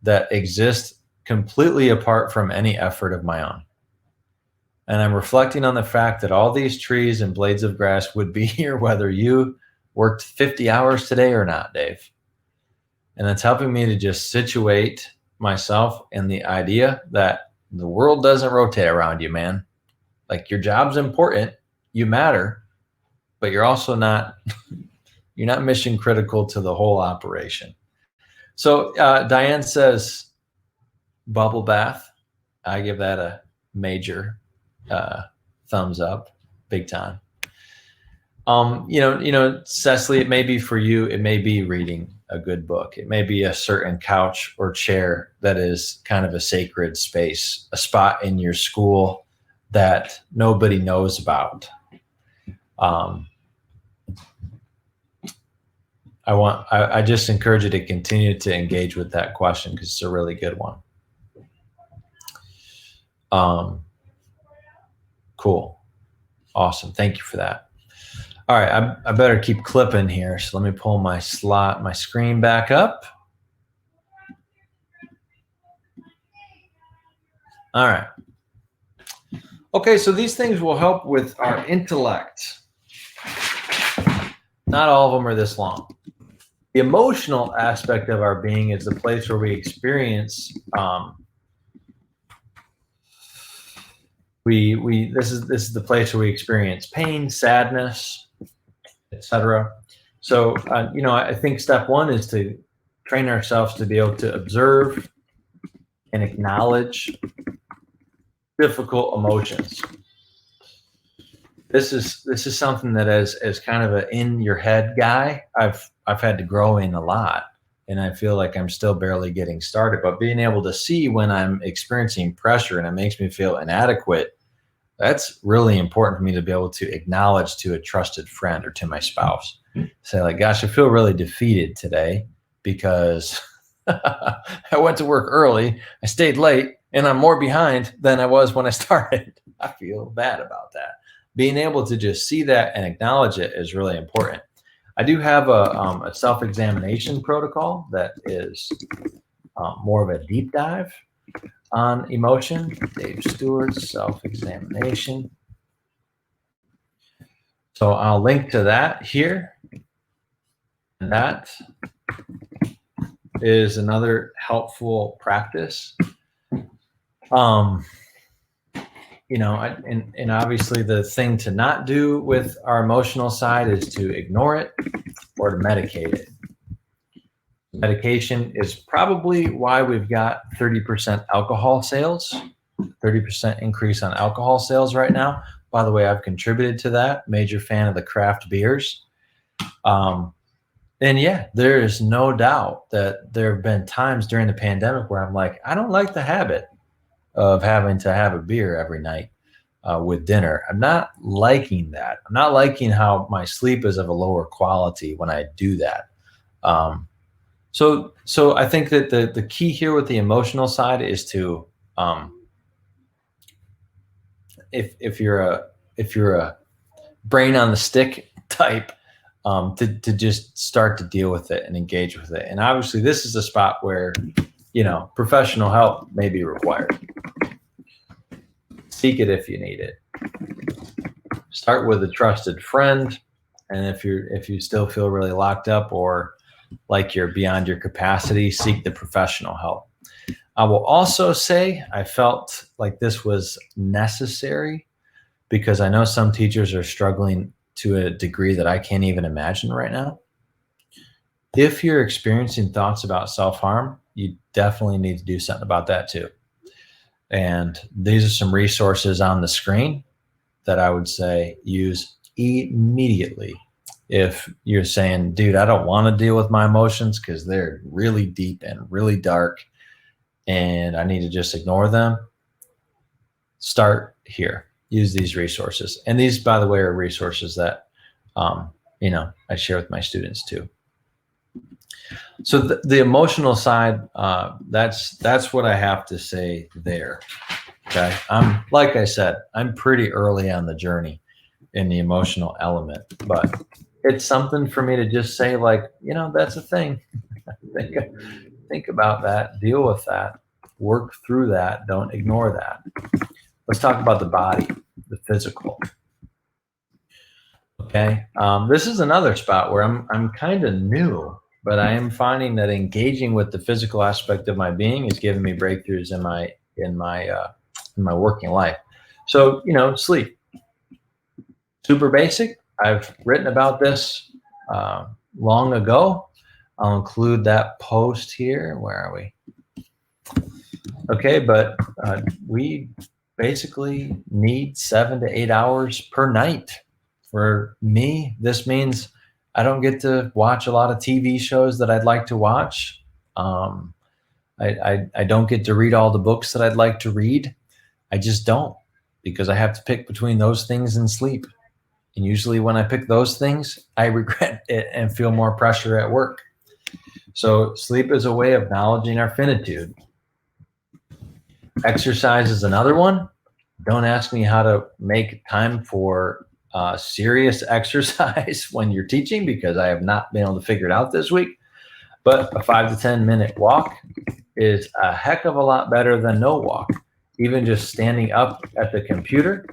Speaker 1: that exist completely apart from any effort of my own. And I'm reflecting on the fact that all these trees and blades of grass would be here whether you worked 50 hours today or not, Dave. And it's helping me to just situate myself in the idea that the world doesn't rotate around you, man. Like, your job's important, you matter, but you're also not mission critical to the whole operation. So Diane says bubble bath. I give that a major thumbs up, big time. Cecily, it may be for you, it may be reading a good book. It may be a certain couch or chair that is kind of a sacred space, a spot in your school that nobody knows about. I just encourage you to continue to engage with that question because it's a really good one. Cool. Awesome. Thank you for that. All right, I better keep clipping here. So let me pull my screen back up. All right. Okay, so these things will help with our intellect. Not all of them are this long. The emotional aspect of our being is the place where we experience this is the place where we experience pain, sadness, etc. So I think step one is to train ourselves to be able to observe and acknowledge difficult emotions. This is something that as kind of an in your head guy, I've had to grow in a lot, and I feel like I'm still barely getting started. But being able to see when I'm experiencing pressure and it makes me feel inadequate, that's really important for me to be able to acknowledge to a trusted friend or to my spouse. Say like, gosh, I feel really defeated today because I went to work early, I stayed late, and I'm more behind than I was when I started. I feel bad about that. Being able to just see that and acknowledge it is really important. I do have a self-examination protocol that is more of a deep dive on emotion. Dave Stewart's self-examination. So I'll link to that here. And that is another helpful practice. And obviously the thing to not do with our emotional side is to ignore it or to medicate it. Medication is probably why we've got 30% alcohol sales, 30% increase on alcohol sales right now. By the way, I've contributed to that. Major fan of the craft beers. And yeah, there is no doubt that there have been times during the pandemic where I'm like, I don't like the habit of having to have a beer every night with dinner. I'm not liking that. I'm not liking how my sleep is of a lower quality when I do that. So I think that the key here with the emotional side is to, if you're a brain on the stick type, to just start to deal with it and engage with it. And obviously this is a spot where, professional help may be required. Seek it if you need it. Start with a trusted friend. And if you still feel really locked up or like you're beyond your capacity, seek the professional help. I will also say I felt like this was necessary because I know some teachers are struggling to a degree that I can't even imagine right now. If you're experiencing thoughts about self-harm, you definitely need to do something about that too. And these are some resources on the screen that I would say use immediately. If you're saying, dude, I don't want to deal with my emotions because they're really deep and really dark and I need to just ignore them, start here. Use these resources. And these, by the way, are resources that, I share with my students too. So the emotional side, that's what I have to say there. Okay. Like I said, I'm pretty early on the journey in the emotional element, but it's something for me to just say, like, that's a thing. Think about that, deal with that, work through that. Don't ignore that. Let's talk about the body, the physical. Okay. This is another spot where I'm kind of new, but I am finding that engaging with the physical aspect of my being is giving me breakthroughs in my working life. So, sleep, super basic. I've written about this long ago. I'll include that post here. Where are we? Okay, but we basically need 7 to 8 hours per night. For me, this means I don't get to watch a lot of TV shows that I'd like to watch. I don't get to read all the books that I'd like to read. I just don't, because I have to pick between those things and sleep. And usually when I pick those things, I regret it and feel more pressure at work. So sleep is a way of acknowledging our finitude. Exercise is another one. Don't ask me how to make time for serious exercise when you're teaching, because I have not been able to figure it out this week. But a 5 to 10 minute walk is a heck of a lot better than no walk. Even just standing up at the computer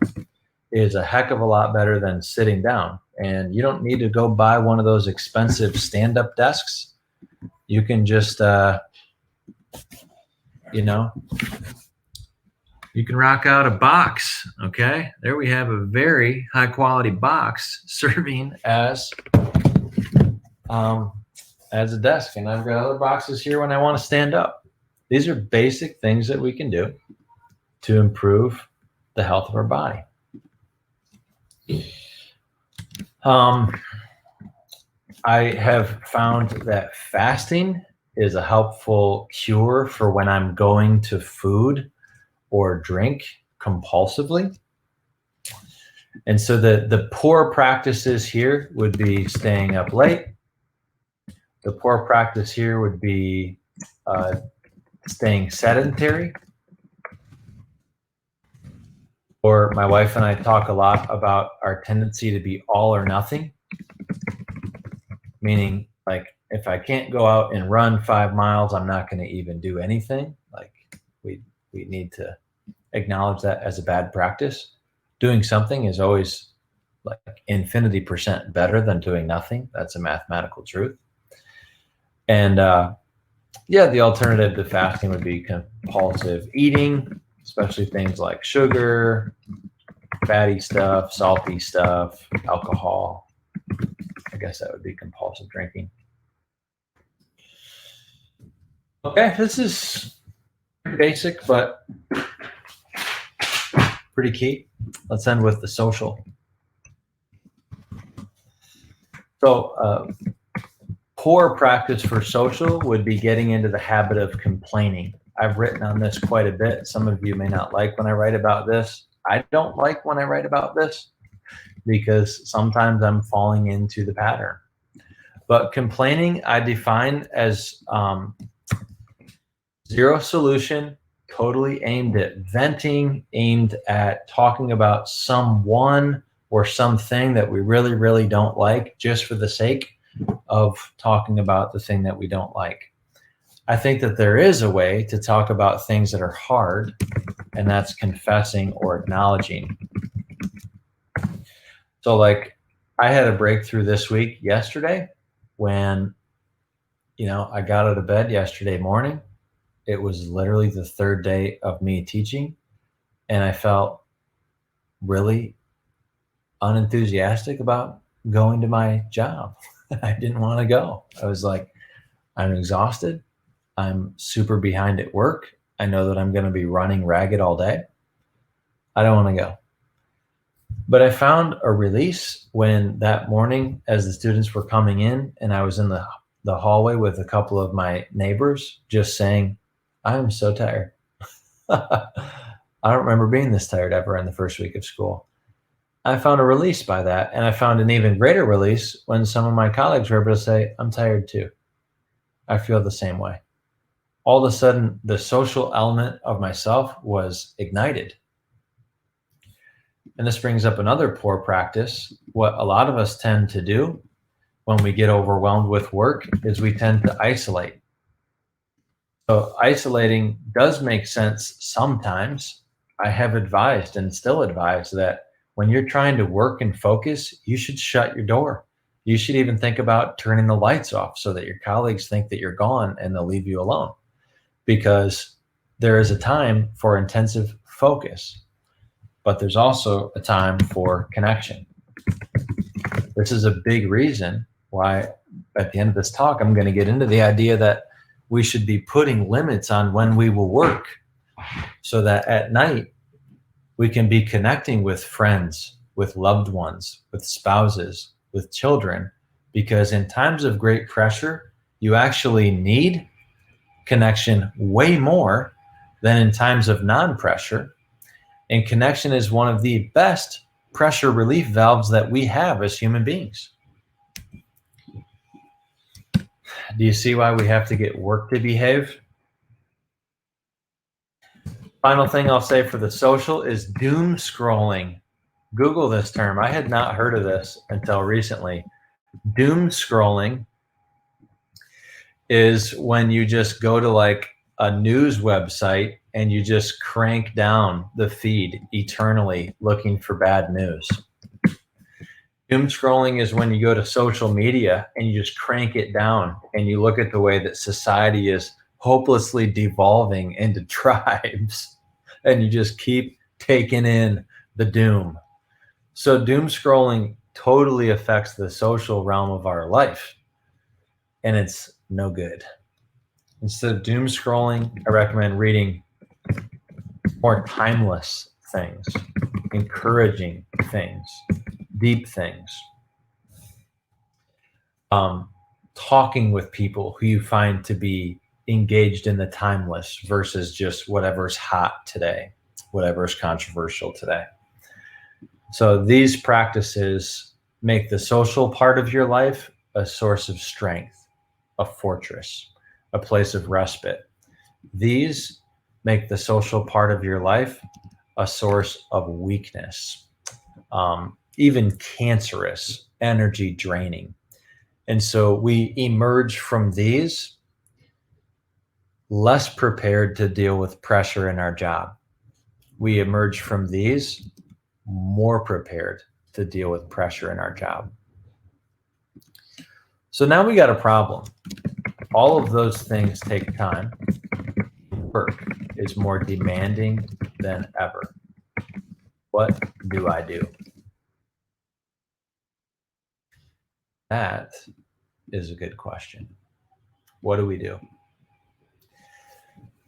Speaker 1: is a heck of a lot better than sitting down. And you don't need to go buy one of those expensive stand-up desks. You can just, you can rock out a box. Okay. There we have a very high quality box serving as a desk. And I've got other boxes here when I want to stand up. These are basic things that we can do to improve the health of our body. I have found that fasting is a helpful cure for when I'm going to food or drink compulsively. And so the poor practices here would be staying up late. The poor practice here would be staying sedentary. Or my wife and I talk a lot about our tendency to be all or nothing. Meaning, like, if I can't go out and run 5 miles, I'm not going to even do anything. Like, we need to acknowledge that as a bad practice. Doing something is always like infinity % better than doing nothing. That's a mathematical truth. And the alternative to fasting would be compulsive eating, especially things like sugar, fatty stuff, salty stuff, alcohol. I guess that would be compulsive drinking. Okay, this is basic, but pretty key. Let's end with the social. So poor practice for social would be getting into the habit of complaining. I've written on this quite a bit. Some of you may not like when I write about this. I don't like when I write about this because sometimes I'm falling into the pattern. But complaining, I define as zero solution, totally aimed at venting, aimed at talking about someone or something that we really, really don't like, just for the sake of talking about the thing that we don't like. I think that there is a way to talk about things that are hard, and that's confessing or acknowledging. So, like, I had a breakthrough this week, yesterday, when, I got out of bed yesterday morning it was literally the third day of me teaching, and I felt really unenthusiastic about going to my job. I didn't want to go. I was like, I'm exhausted. I'm super behind at work. I know that I'm going to be running ragged all day. I don't want to go. But I found a release when that morning, as the students were coming in, and I was in the hallway with a couple of my neighbors, just saying, I am so tired. I don't remember being this tired ever in the first week of school. I found a release by that. And I found an even greater release when some of my colleagues were able to say, I'm tired too. I feel the same way. All of a sudden, the social element of myself was ignited. And this brings up another poor practice. What a lot of us tend to do when we get overwhelmed with work is we tend to isolate. So isolating does make sense sometimes. I have advised and still advise that when you're trying to work and focus, you should shut your door. You should even think about turning the lights off so that your colleagues think that you're gone and they'll leave you alone. Because there is a time for intensive focus, but there's also a time for connection. This is a big reason why at the end of this talk, I'm going to get into the idea that we should be putting limits on when we will work so that at night we can be connecting with friends, with loved ones, with spouses, with children, because in times of great pressure, you actually need connection way more than in times of non-pressure. And connection is one of the best pressure relief valves that we have as human beings. Do you see why we have to get work to behave? Final thing I'll say for the social is doom scrolling. Google this term. I had not heard of this until recently. Doom scrolling is when you just go to like a news website and you just crank down the feed eternally looking for bad news. Doom scrolling is when you go to social media and you just crank it down and you look at the way that society is hopelessly devolving into tribes and you just keep taking in the doom. So doom scrolling totally affects the social realm of our life, and it's no good. Instead of doom scrolling, I recommend reading more timeless things, encouraging things, deep things. Talking with people who you find to be engaged in the timeless versus just whatever's hot today, whatever's controversial today. So these practices make the social part of your life a source of strength, a fortress, a place of respite. These make the social part of your life a source of weakness, even cancerous, energy draining. And so we emerge from these less prepared to deal with pressure in our job. We emerge from these more prepared to deal with pressure in our job. So now we got a problem. All of those things take time. Work is more demanding than ever. What do I do? That is a good question. What do we do?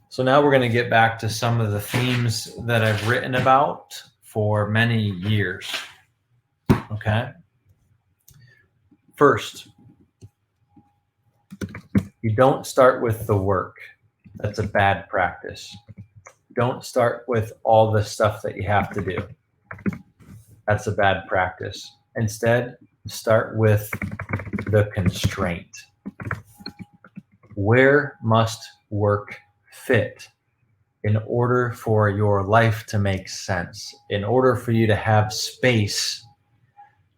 Speaker 1: So now we're going to get back to some of the themes that I've written about for many years. Okay. First, you don't start with the work. That's a bad practice. Don't start with all the stuff that you have to do. That's a bad practice. Instead, start with the constraint. Where must work fit in order for your life to make sense, in order for you to have space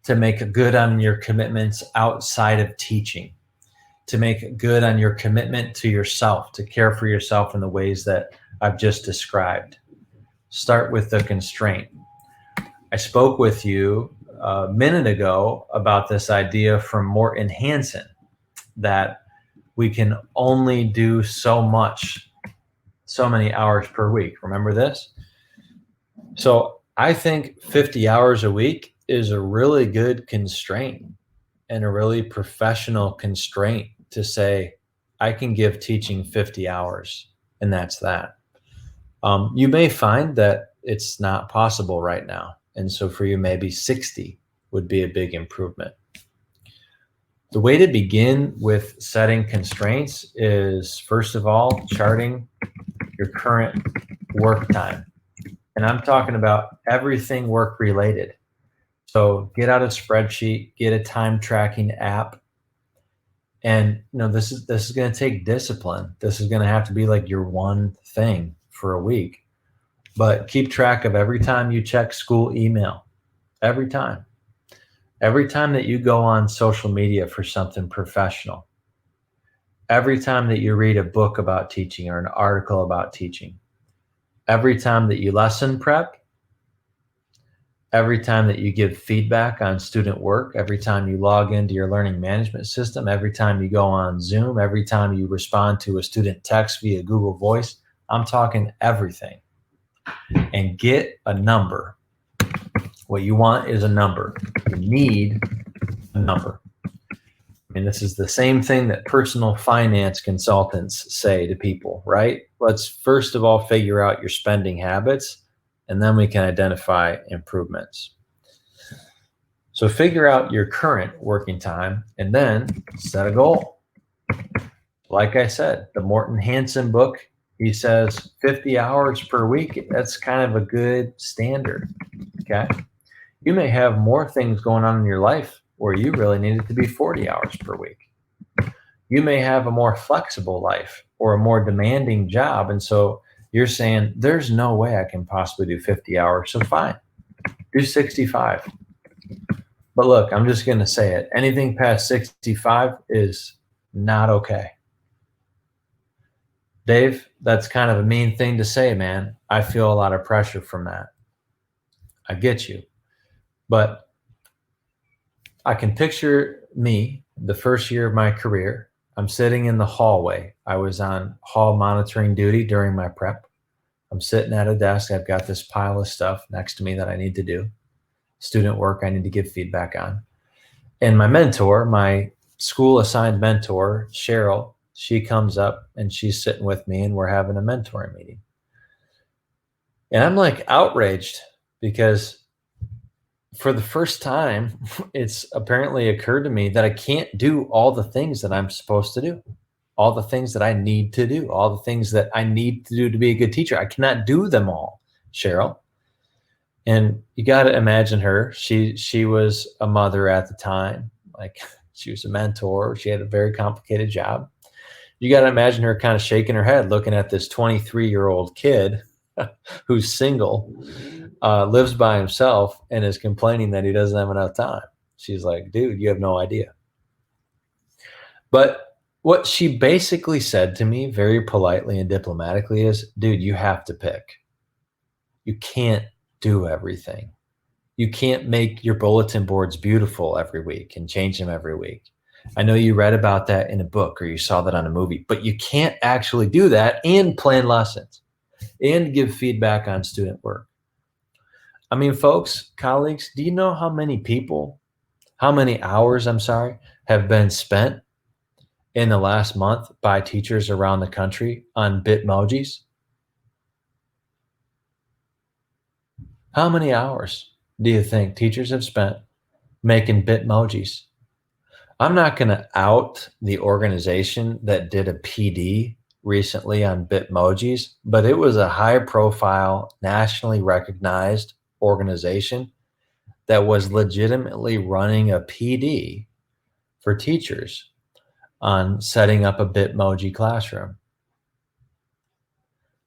Speaker 1: to make good on your commitments outside of teaching, to make good on your commitment to yourself, to care for yourself in the ways that I've just described. Start with the constraint. I spoke with you a minute ago about this idea from Morton Hanson that we can only do so much so many hours per week. Remember this? So I think 50 hours a week is a really good constraint and a really professional constraint to say, I can give teaching 50 hours and that's that. You may find that it's not possible right now. And so for you, maybe 60 would be a big improvement. The way to begin with setting constraints is, first of all, charting your current work time. And I'm talking about everything work related. So get out a spreadsheet, get a time tracking app. And this is going to take discipline. This is going to have to be like your one thing for a week. But keep track of every time you check school email, every time that you go on social media for something professional, every time that you read a book about teaching or an article about teaching, every time that you lesson prep, every time that you give feedback on student work, every time you log into your learning management system, every time you go on Zoom, every time you respond to a student text via Google Voice, I'm talking everything. And get a number. What you want is a number. You need a number. I mean, this is the same thing that personal finance consultants say to people, right? Let's first of all figure out your spending habits, and then we can identify improvements. So figure out your current working time and then set a goal. Like I said, the Morton Hanson book, he says 50 hours per week. That's kind of a good standard, okay? You may have more things going on in your life where you really need it to be 40 hours per week. You may have a more flexible life or a more demanding job. And so you're saying, there's no way I can possibly do 50 hours. So fine, do 65. But look, I'm just going to say it. Anything past 65 is not okay. Dave, that's kind of a mean thing to say, man. I feel a lot of pressure from that. I get you. But I can picture me the first year of my career. I'm sitting in the hallway. I was on hall monitoring duty during my prep. I'm sitting at a desk. I've got this pile of stuff next to me that I need to do. Student work I need to give feedback on. And my mentor, my school assigned mentor, Cheryl, she comes up and she's sitting with me and we're having a mentoring meeting. And I'm like outraged because for the first time, it's apparently occurred to me that I can't do all the things that I'm supposed to do, all the things that I need to do, all the things that I need to do to be a good teacher. I cannot do them all, Cheryl. And you got to imagine her. She was a mother at the time. Like she was a mentor. She had a very complicated job. You got to imagine her kind of shaking her head, looking at this 23-year-old kid who's single, lives by himself, and is complaining that he doesn't have enough time. She's like, dude, you have no idea. But what she basically said to me very politely and diplomatically is, dude, you have to pick. You can't do everything. You can't make your bulletin boards beautiful every week and change them every week. I know you read about that in a book or you saw that on a movie, but you can't actually do that and plan lessons and give feedback on student work. I mean, folks, colleagues, do you know how many hours, have been spent in the last month by teachers around the country on Bitmojis? How many hours do you think teachers have spent making Bitmojis? I'm not going to out the organization that did a PD recently on Bitmojis, but it was a high-profile, nationally recognized organization that was legitimately running a PD for teachers on setting up a Bitmoji classroom.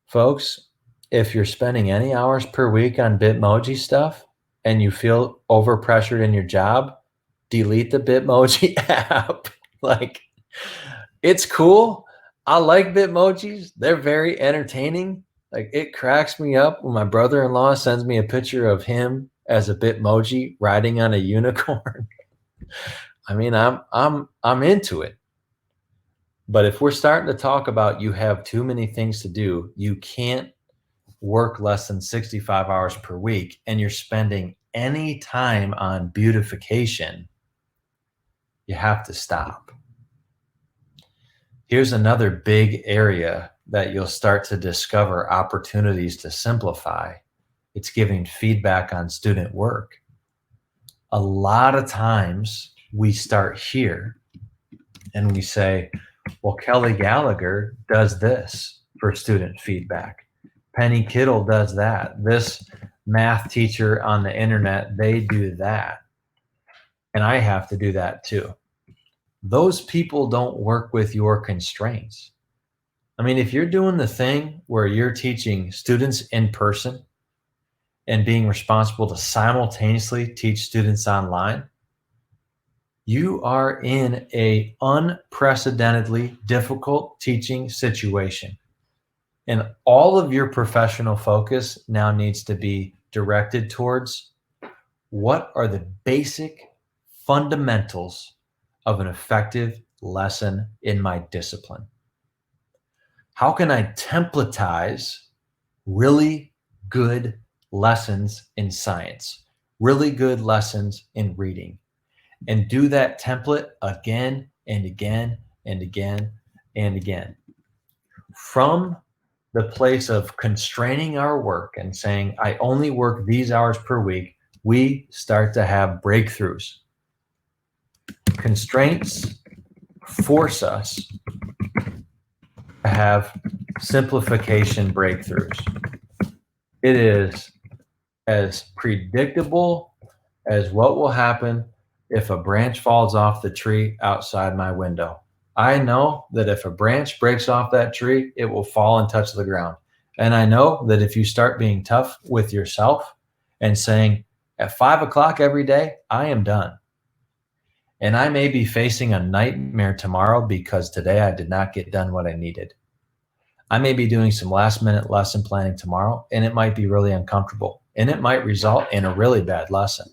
Speaker 1: Folks, if you're spending any hours per week on Bitmoji stuff and you feel overpressured in your job, delete the Bitmoji app. Like, it's cool. I like Bitmojis. They're very entertaining. Like, it cracks me up when my brother-in-law sends me a picture of him as a Bitmoji riding on a unicorn. I mean, I'm into it. But if we're starting to talk about you have too many things to do, you can't work less than 65 hours per week, and you're spending any time on beautification, you have to stop. Here's another big area that you'll start to discover opportunities to simplify. It's giving feedback on student work. A lot of times we start here and we say, well, Kelly Gallagher does this for student feedback. Penny Kittle does that. This math teacher on the internet, they do that. And I have to do that too. Those people don't work with your constraints. I mean, if you're doing the thing where you're teaching students in person and being responsible to simultaneously teach students online, you are in an unprecedentedly difficult teaching situation. And all of your professional focus now needs to be directed towards what are the basic fundamentals of an effective lesson in my discipline? How can I templatize really good lessons in science, really good lessons in reading, and do that template again and again and again and again? From the place of constraining our work and saying, I only work these hours per week, we start to have breakthroughs. Constraints force us to have simplification breakthroughs. It is as predictable as what will happen if a branch falls off the tree outside my window. I know that if a branch breaks off that tree, it will fall and touch the ground. And I know that if you start being tough with yourself and saying, at 5 o'clock every day, I am done. And I may be facing a nightmare tomorrow because today I did not get done what I needed. I may be doing some last minute lesson planning tomorrow, and it might be really uncomfortable, and it might result in a really bad lesson.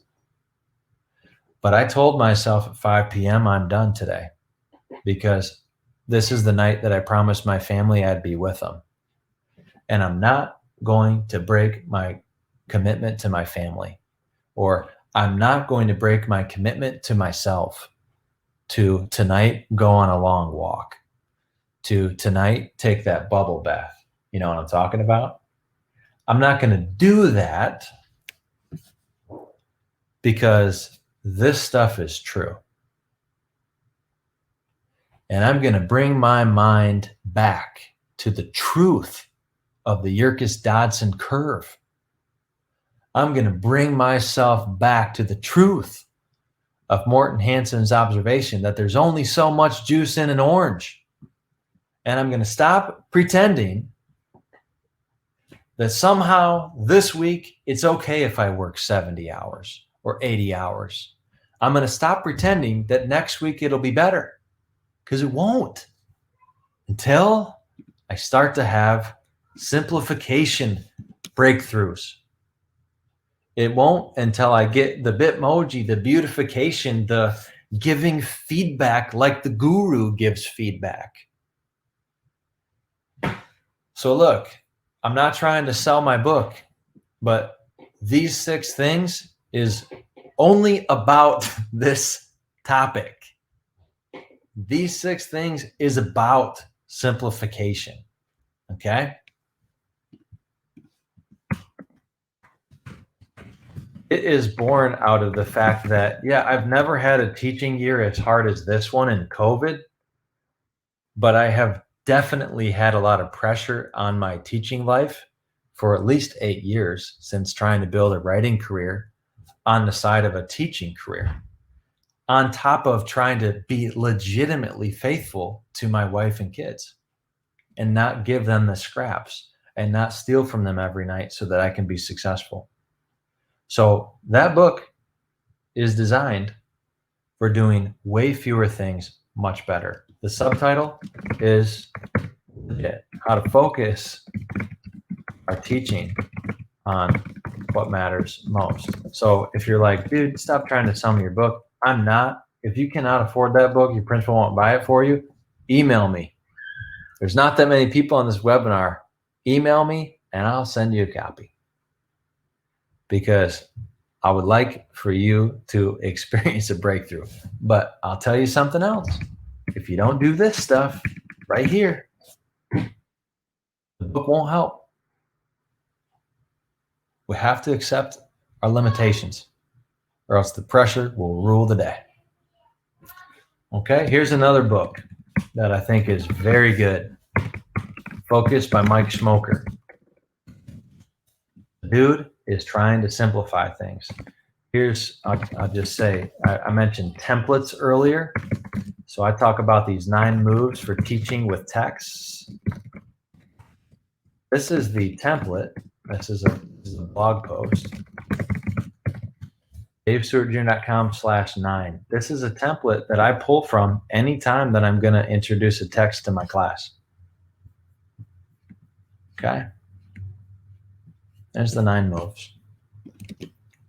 Speaker 1: But I told myself at 5 p.m. I'm done today, because this is the night that I promised my family I'd be with them. And I'm not going to break my commitment to my family, or I'm not going to break my commitment to myself to tonight go on a long walk, to tonight take that bubble bath. You know what I'm talking about? I'm not going to do that because this stuff is true. And I'm going to bring my mind back to the truth of the Yerkes-Dodson curve. I'm going to bring myself back to the truth of Morton Hanson's observation that there's only so much juice in an orange. And I'm going to stop pretending that somehow this week it's okay if I work 70 hours or 80 hours. I'm going to stop pretending that next week it'll be better, because it won't, until I start to have simplification breakthroughs. It won't until I get the Bitmoji, the beautification, the giving feedback like the guru gives feedback. So look, I'm not trying to sell my book, but these 6 things is only about this topic. These 6 things is about simplification. Okay? It is born out of the fact that, yeah, I've never had a teaching year as hard as this one in COVID, but I have definitely had a lot of pressure on my teaching life for at least 8 years since trying to build a writing career on the side of a teaching career, on top of trying to be legitimately faithful to my wife and kids and not give them the scraps and not steal from them every night so that I can be successful. So that book is designed for doing way fewer things much better. The subtitle is How to Focus Our Teaching on What Matters Most. So if you're like, dude, stop trying to sell me your book. I'm not. If you cannot afford that book, your principal won't buy it for you. email me. There's not that many people on this webinar. Email me and I'll send you a copy, because I would like for you to experience a breakthrough. But I'll tell you something else. If you don't do this stuff right here, the book won't help. We have to accept our limitations, or else the pressure will rule the day. Okay, here's another book that I think is very good. Focus by Mike Schmoker. The dude is trying to simplify things. I'll just say, I mentioned templates earlier. So I talk about these 9 moves for teaching with texts. This is the template. This is a blog post. DaveStewartJr.com/9. This is a template that I pull from anytime that I'm going to introduce a text to my class. Okay. There's the 9 moves.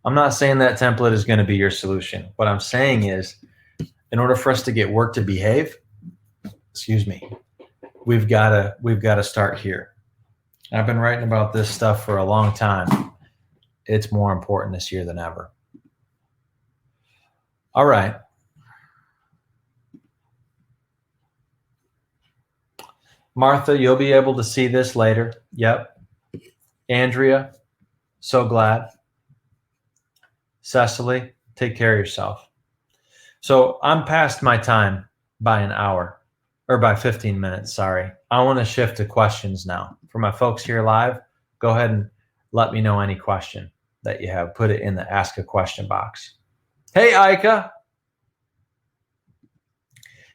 Speaker 1: I'm not saying that template is going to be your solution. What I'm saying is, in order for us to get work to behave, we've got to start here. I've been writing about this stuff for a long time. It's more important this year than ever. All right. Martha, you'll be able to see this later. Yep. Andrea, so glad. Cecily, take care of yourself. So I'm past my time by an hour, or by 15 minutes, sorry. I want to shift to questions now. For my folks here live, go ahead and let me know any question that you have. Put it in the ask a question box. Hey, Ika.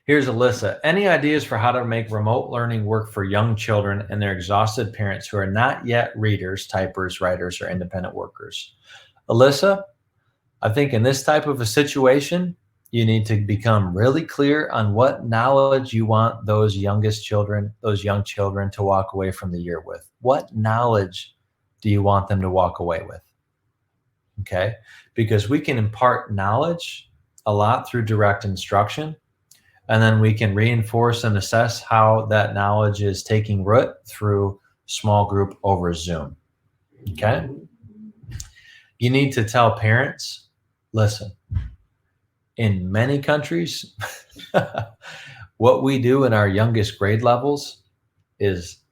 Speaker 1: Here's Alyssa. Any ideas for how to make remote learning work for young children and their exhausted parents who are not yet readers, typers, writers, or independent workers? Alyssa, I think in this type of a situation, you need to become really clear on what knowledge you want those young children to walk away from the year with. What knowledge do you want them to walk away with? Okay, because we can impart knowledge a lot through direct instruction, and then we can reinforce and assess how that knowledge is taking root through small group over Zoom. Okay, you need to tell parents, listen, in many countries, what we do in our youngest grade levels is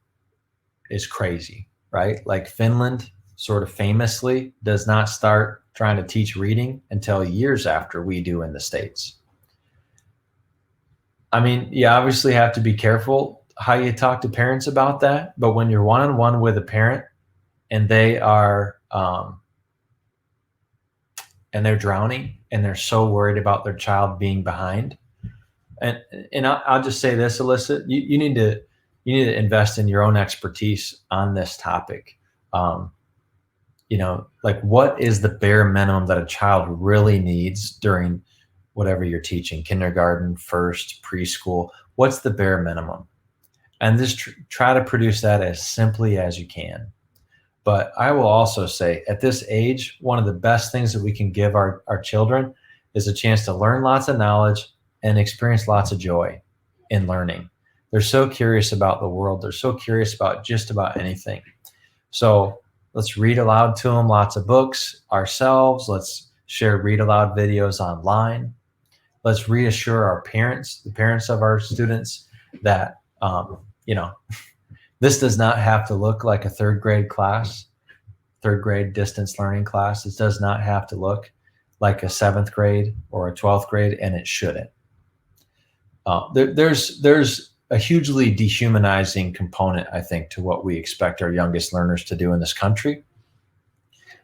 Speaker 1: crazy, right? Like Finland sort of famously does not start trying to teach reading until years after we do in the States. I mean, you obviously have to be careful how you talk to parents about that, but when you're one-on-one with a parent and they are and they're drowning and they're so worried about their child being behind. And I'll just say this, Alyssa, you need to invest in your own expertise on this topic. Like what is the bare minimum that a child really needs during whatever you're teaching, kindergarten, first, preschool? What's the bare minimum? And just try to produce that as simply as you can. But I will also say at this age, one of the best things that we can give our children is a chance to learn lots of knowledge and experience lots of joy in learning. They're so curious about the world. They're so curious about just about anything. So let's read aloud to them lots of books ourselves. Let's share read aloud videos online. Let's reassure our parents, the parents of our students, that, this does not have to look like a third grade distance learning class. It does not have to look like a 7th grade or a 12th grade, and it shouldn't. There's a hugely dehumanizing component, I think, to what we expect our youngest learners to do in this country.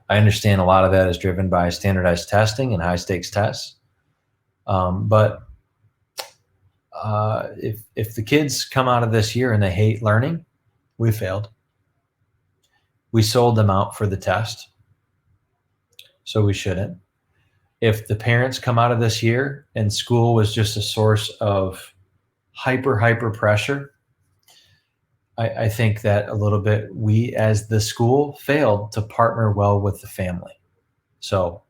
Speaker 1: I understand a lot of that is driven by standardized testing and high stakes tests. But if the kids come out of this year and they hate learning, we failed. We sold them out for the test, so we shouldn't. If the parents come out of this year and school was just a source of hyper pressure, I think that a little bit we as the school failed to partner well with the family. So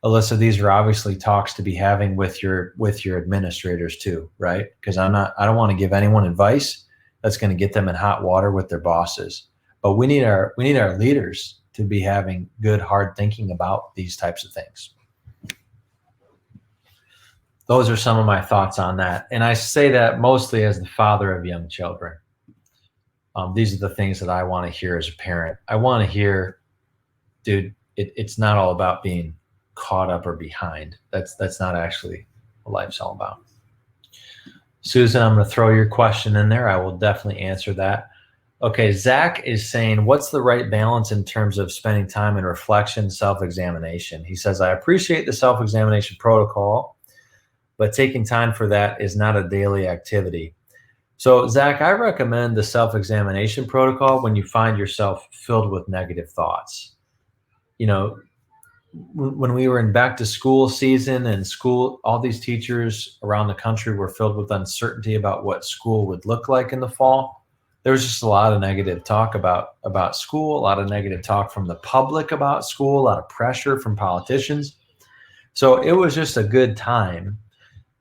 Speaker 1: Alyssa, these are obviously talks to be having with your administrators too, right? Because I don't want to give anyone advice that's going to get them in hot water with their bosses. But we need our leaders to be having good, hard thinking about these types of things. Those are some of my thoughts on that. And I say that mostly as the father of young children. These are the things that I want to hear as a parent. I want to hear, dude, it's not all about being caught up or behind. That's not actually what life's all about. Susan, I'm going to throw your question in there. I will definitely answer that. Okay, Zach is saying, what's the right balance in terms of spending time in reflection, self-examination? He says, I appreciate the self-examination protocol, but taking time for that is not a daily activity. So, Zach, I recommend the self-examination protocol when you find yourself filled with negative thoughts. You know, when we were in back to school season and school, all these teachers around the country were filled with uncertainty about what school would look like in the fall. There was just a lot of negative talk about school, a lot of negative talk from the public about school, a lot of pressure from politicians. So it was just a good time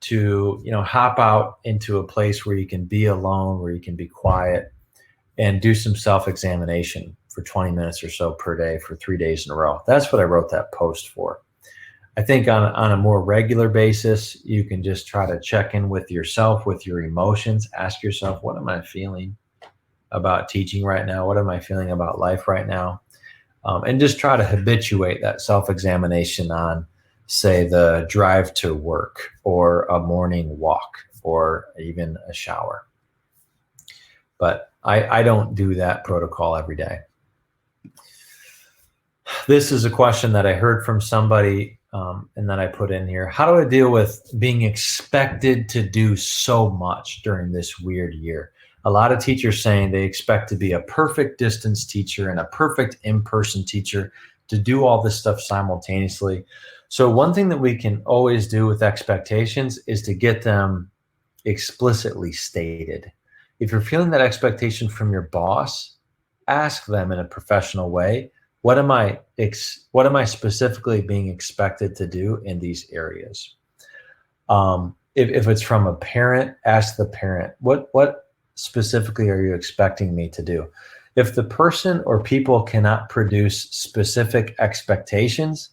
Speaker 1: to, hop out into a place where you can be alone, where you can be quiet, and do some self-examination for 20 minutes or so per day for 3 days in a row. That's what I wrote that post for. I think on a more regular basis, you can just try to check in with yourself, with your emotions. Ask yourself, what am I feeling about teaching right now? What am I feeling about life right now? And just try to habituate that self-examination on, say, the drive to work or a morning walk or even a shower. But I don't do that protocol every day. This is a question that I heard from somebody and that I put in here. How do I deal with being expected to do so much during this weird year? A lot of teachers saying they expect to be a perfect distance teacher and a perfect in-person teacher to do all this stuff simultaneously. So one thing that we can always do with expectations is to get them explicitly stated. If you're feeling that expectation from your boss, ask them in a professional way, what am I specifically being expected to do in these areas? If it's from a parent, ask the parent, what specifically are you expecting me to do? If the person or people cannot produce specific expectations,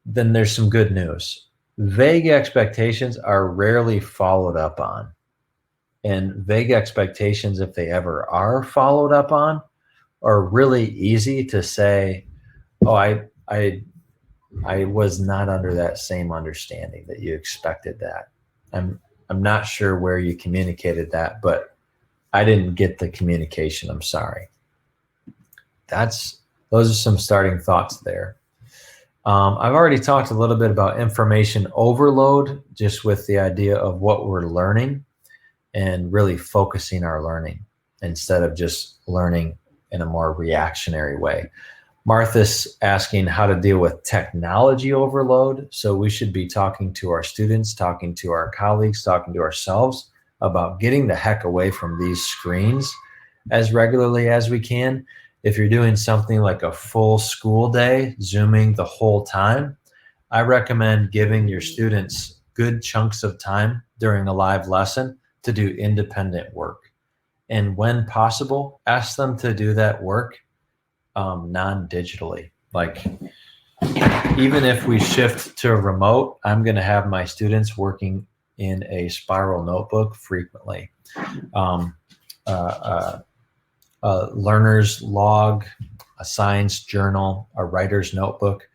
Speaker 1: then there's some good news. Vague expectations are rarely followed up on. And vague expectations, if they ever are followed up on, are really easy to say, oh, I was not under that same understanding that you expected that. I'm not sure where you communicated that, but I didn't get the communication. I'm sorry. Those are some starting thoughts there. I've already talked a little bit about information overload, just with the idea of what we're learning and really focusing our learning instead of just learning in a more reactionary way. Martha's asking how to deal with technology overload. So we should be talking to our students, talking to our colleagues, talking to ourselves about getting the heck away from these screens as regularly as we can. If you're doing something like a full school day, Zooming the whole time, I recommend giving your students good chunks of time during a live lesson to do independent work. And when possible, ask them to do that work non-digitally. Like, even if we shift to remote, I'm going to have my students working in a spiral notebook frequently. A learner's log, a science journal, a writer's notebook.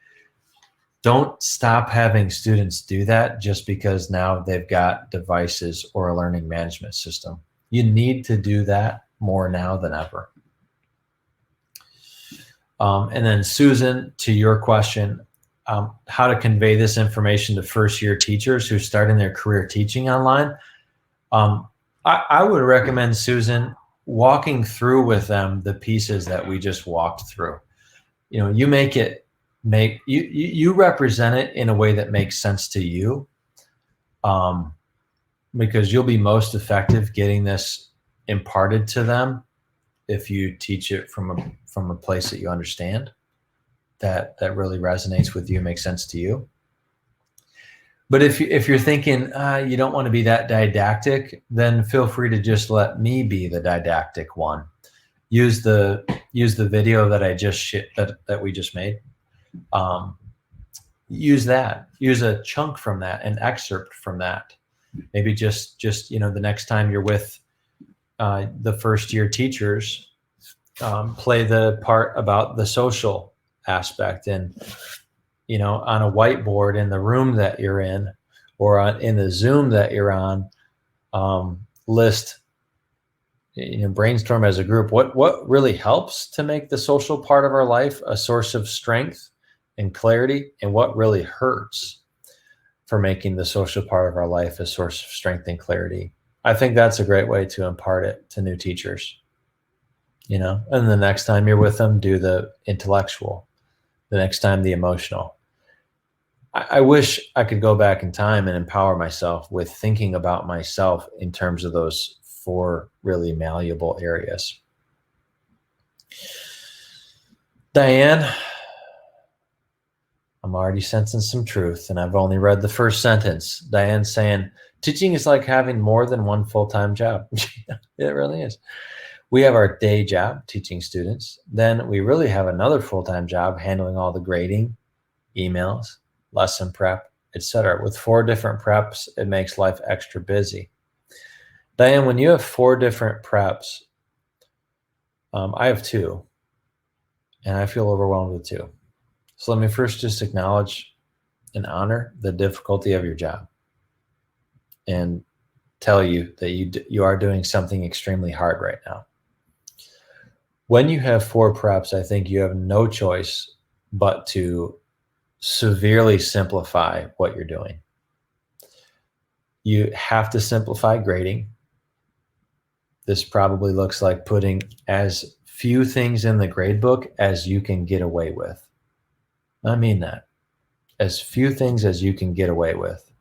Speaker 1: Don't stop having students do that just because now they've got devices or a learning management system. You need to do that more now than ever. And then Susan, to your question, how to convey this information to first-year teachers who are starting their career teaching online. I would recommend, Susan, walking through with them the pieces that we just walked through. You you represent it in a way that makes sense to you, because you'll be most effective getting this imparted to them if you teach it from a place that you understand. that really resonates with you, makes sense to you. But if you're thinking you don't want to be that didactic, then feel free to just let me be the didactic one. Use the video that I just that we just made. Use that. Use a chunk from that, an excerpt from that. Maybe just the next time you're with the first year teachers, play the part about the social aspect, and on a whiteboard in the room that you're in, or in the Zoom that you're on, list, brainstorm as a group what really helps to make the social part of our life a source of strength and clarity, and what really hurts for making the social part of our life a source of strength and clarity. I think that's a great way to impart it to new teachers. And the next time you're with them, do the intellectual. The next time, the emotional. I wish I could go back in time and empower myself with thinking about myself in terms of those 4 really malleable areas. Diane, I'm already sensing some truth, and I've only read the first sentence. Diane's saying, teaching is like having more than one full-time job. It really is. We have our day job teaching students. Then we really have another full-time job handling all the grading, emails, lesson prep, etc. With 4 different preps, it makes life extra busy. Diane, when you have 4 different preps, I have 2, and I feel overwhelmed with 2. So let me first just acknowledge and honor the difficulty of your job, and tell you that you are doing something extremely hard right now. When you have 4 preps, I think you have no choice but to severely simplify what you're doing. You have to simplify grading. This probably looks like putting as few things in the grade book as you can get away with. I mean that. As few things as you can get away with.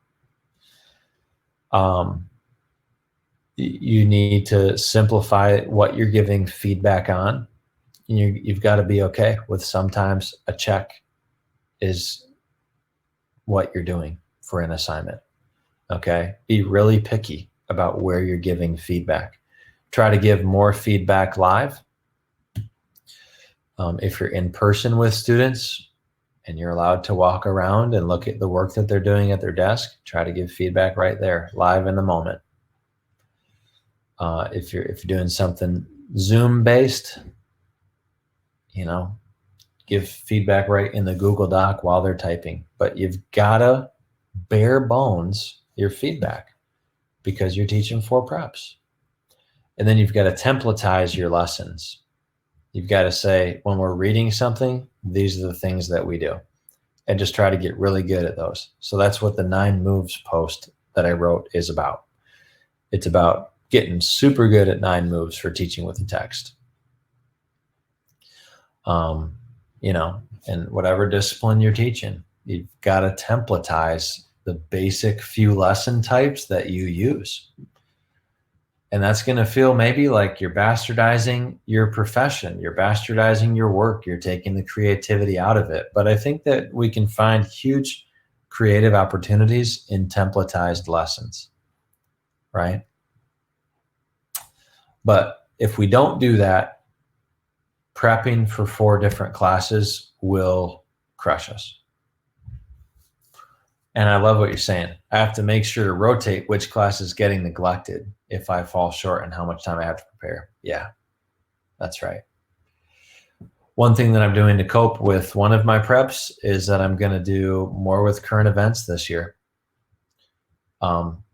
Speaker 1: You need to simplify what you're giving feedback on. You've got to be okay with sometimes a check is what you're doing for an assignment. Okay? Be really picky about where you're giving feedback. Try to give more feedback live. If you're in person with students and you're allowed to walk around and look at the work that they're doing at their desk, try to give feedback right there, live in the moment. If you're doing something Zoom based, give feedback right in the Google Doc while they're typing. But you've got to bare bones your feedback, because you're teaching 4 preps. And then you've got to templatize your lessons. You've got to say, when we're reading something, these are the things that we do. And just try to get really good at those. So that's what the 9 moves post that I wrote is about. It's about getting super good at 9 moves for teaching with the text. And whatever discipline you're teaching, you've got to templatize the basic few lesson types that you use. And that's going to feel maybe like you're bastardizing your profession, you're bastardizing your work, you're taking the creativity out of it. But I think that we can find huge creative opportunities in templatized lessons, right? But if we don't do that, prepping for 4 different classes will crush us. And I love what you're saying. I have to make sure to rotate which class is getting neglected if I fall short and how much time I have to prepare. Yeah, that's right. One thing that I'm doing to cope with one of my preps is that I'm going to do more with current events this year,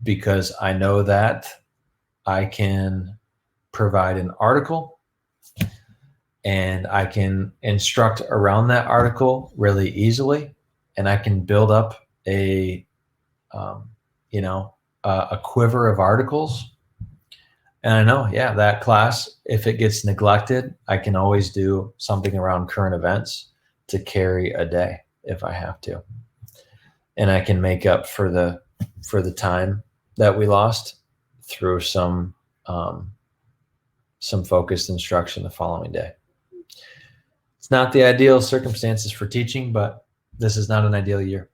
Speaker 1: because I know that I can provide an article and I can instruct around that article really easily, and I can build up a quiver of articles. And I know, that class, if it gets neglected, I can always do something around current events to carry a day if I have to. And I can make up for the time that we lost through some focused instruction the following day. It's not the ideal circumstances for teaching, but this is not an ideal year.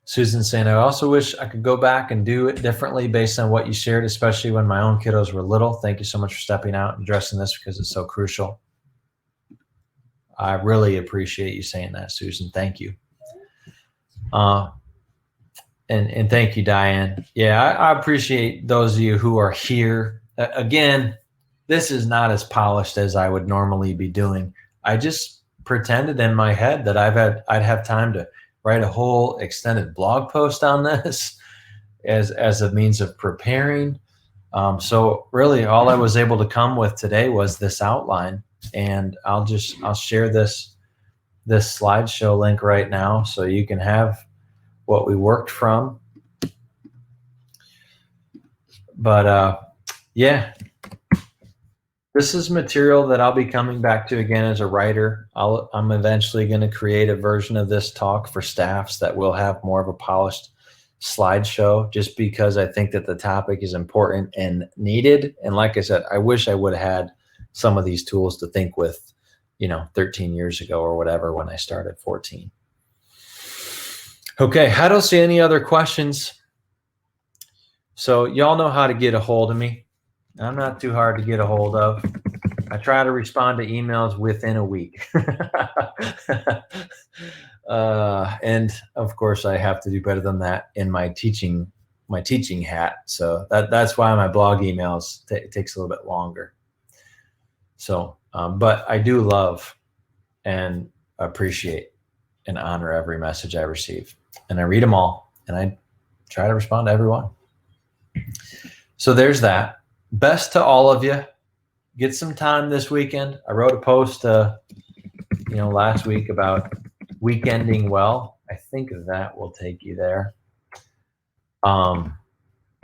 Speaker 1: Susan saying, I also wish I could go back and do it differently based on what you shared, especially when my own kiddos were little. Thank you so much for stepping out and addressing this because it's so crucial. I really appreciate you saying that, Susan. Thank you. And thank you, Diane. Yeah, I appreciate those of you who are here. Again, this is not as polished as I would normally be doing. I just pretended in my head that I'd have time to write a whole extended blog post on this as a means of preparing. So really all I was able to come with today was this outline, and I'll share this slideshow link right now so you can have what we worked from. But yeah, this is material that I'll be coming back to again as a writer. I'm eventually going to create a version of this talk for staffs that will have more of a polished slideshow, just because I think that the topic is important and needed. And like I said, I wish I would have had some of these tools to think with, 13 years ago or whatever when I started 14. Okay, I don't see any other questions. So y'all know how to get a hold of me. I'm not too hard to get a hold of. I try to respond to emails within a week. And of course I have to do better than that in my teaching hat. So that's why my blog emails takes a little bit longer. So, but I do love and appreciate and honor every message I receive, and I read them all, and I try to respond to everyone. So there's that. Best to all of you. Get some time this weekend. I wrote a post, last week about weekending well. I think that will take you there. And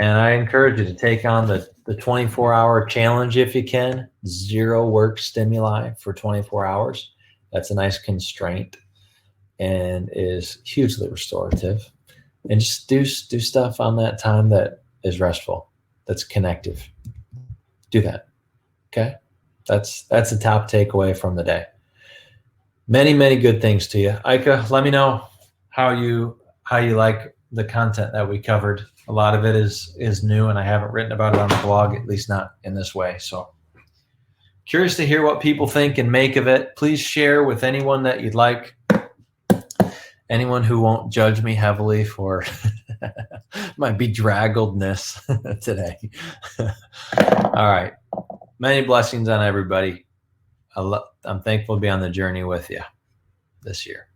Speaker 1: I encourage you to take on the 24-hour challenge if you can. 0 work stimuli for 24 hours. That's a nice constraint and is hugely restorative. And just do stuff on that time that is restful, that's connective. Do that. Okay? That's the top takeaway from the day. Many, many good things to you. Ika, let me know how you like the content that we covered. A lot of it is new, and I haven't written about it on the blog, at least not in this way. So curious to hear what people think and make of it. Please share with anyone that you'd like. Anyone who won't judge me heavily for my bedraggledness today. All right. Many blessings on everybody. I'm thankful to be on the journey with you this year.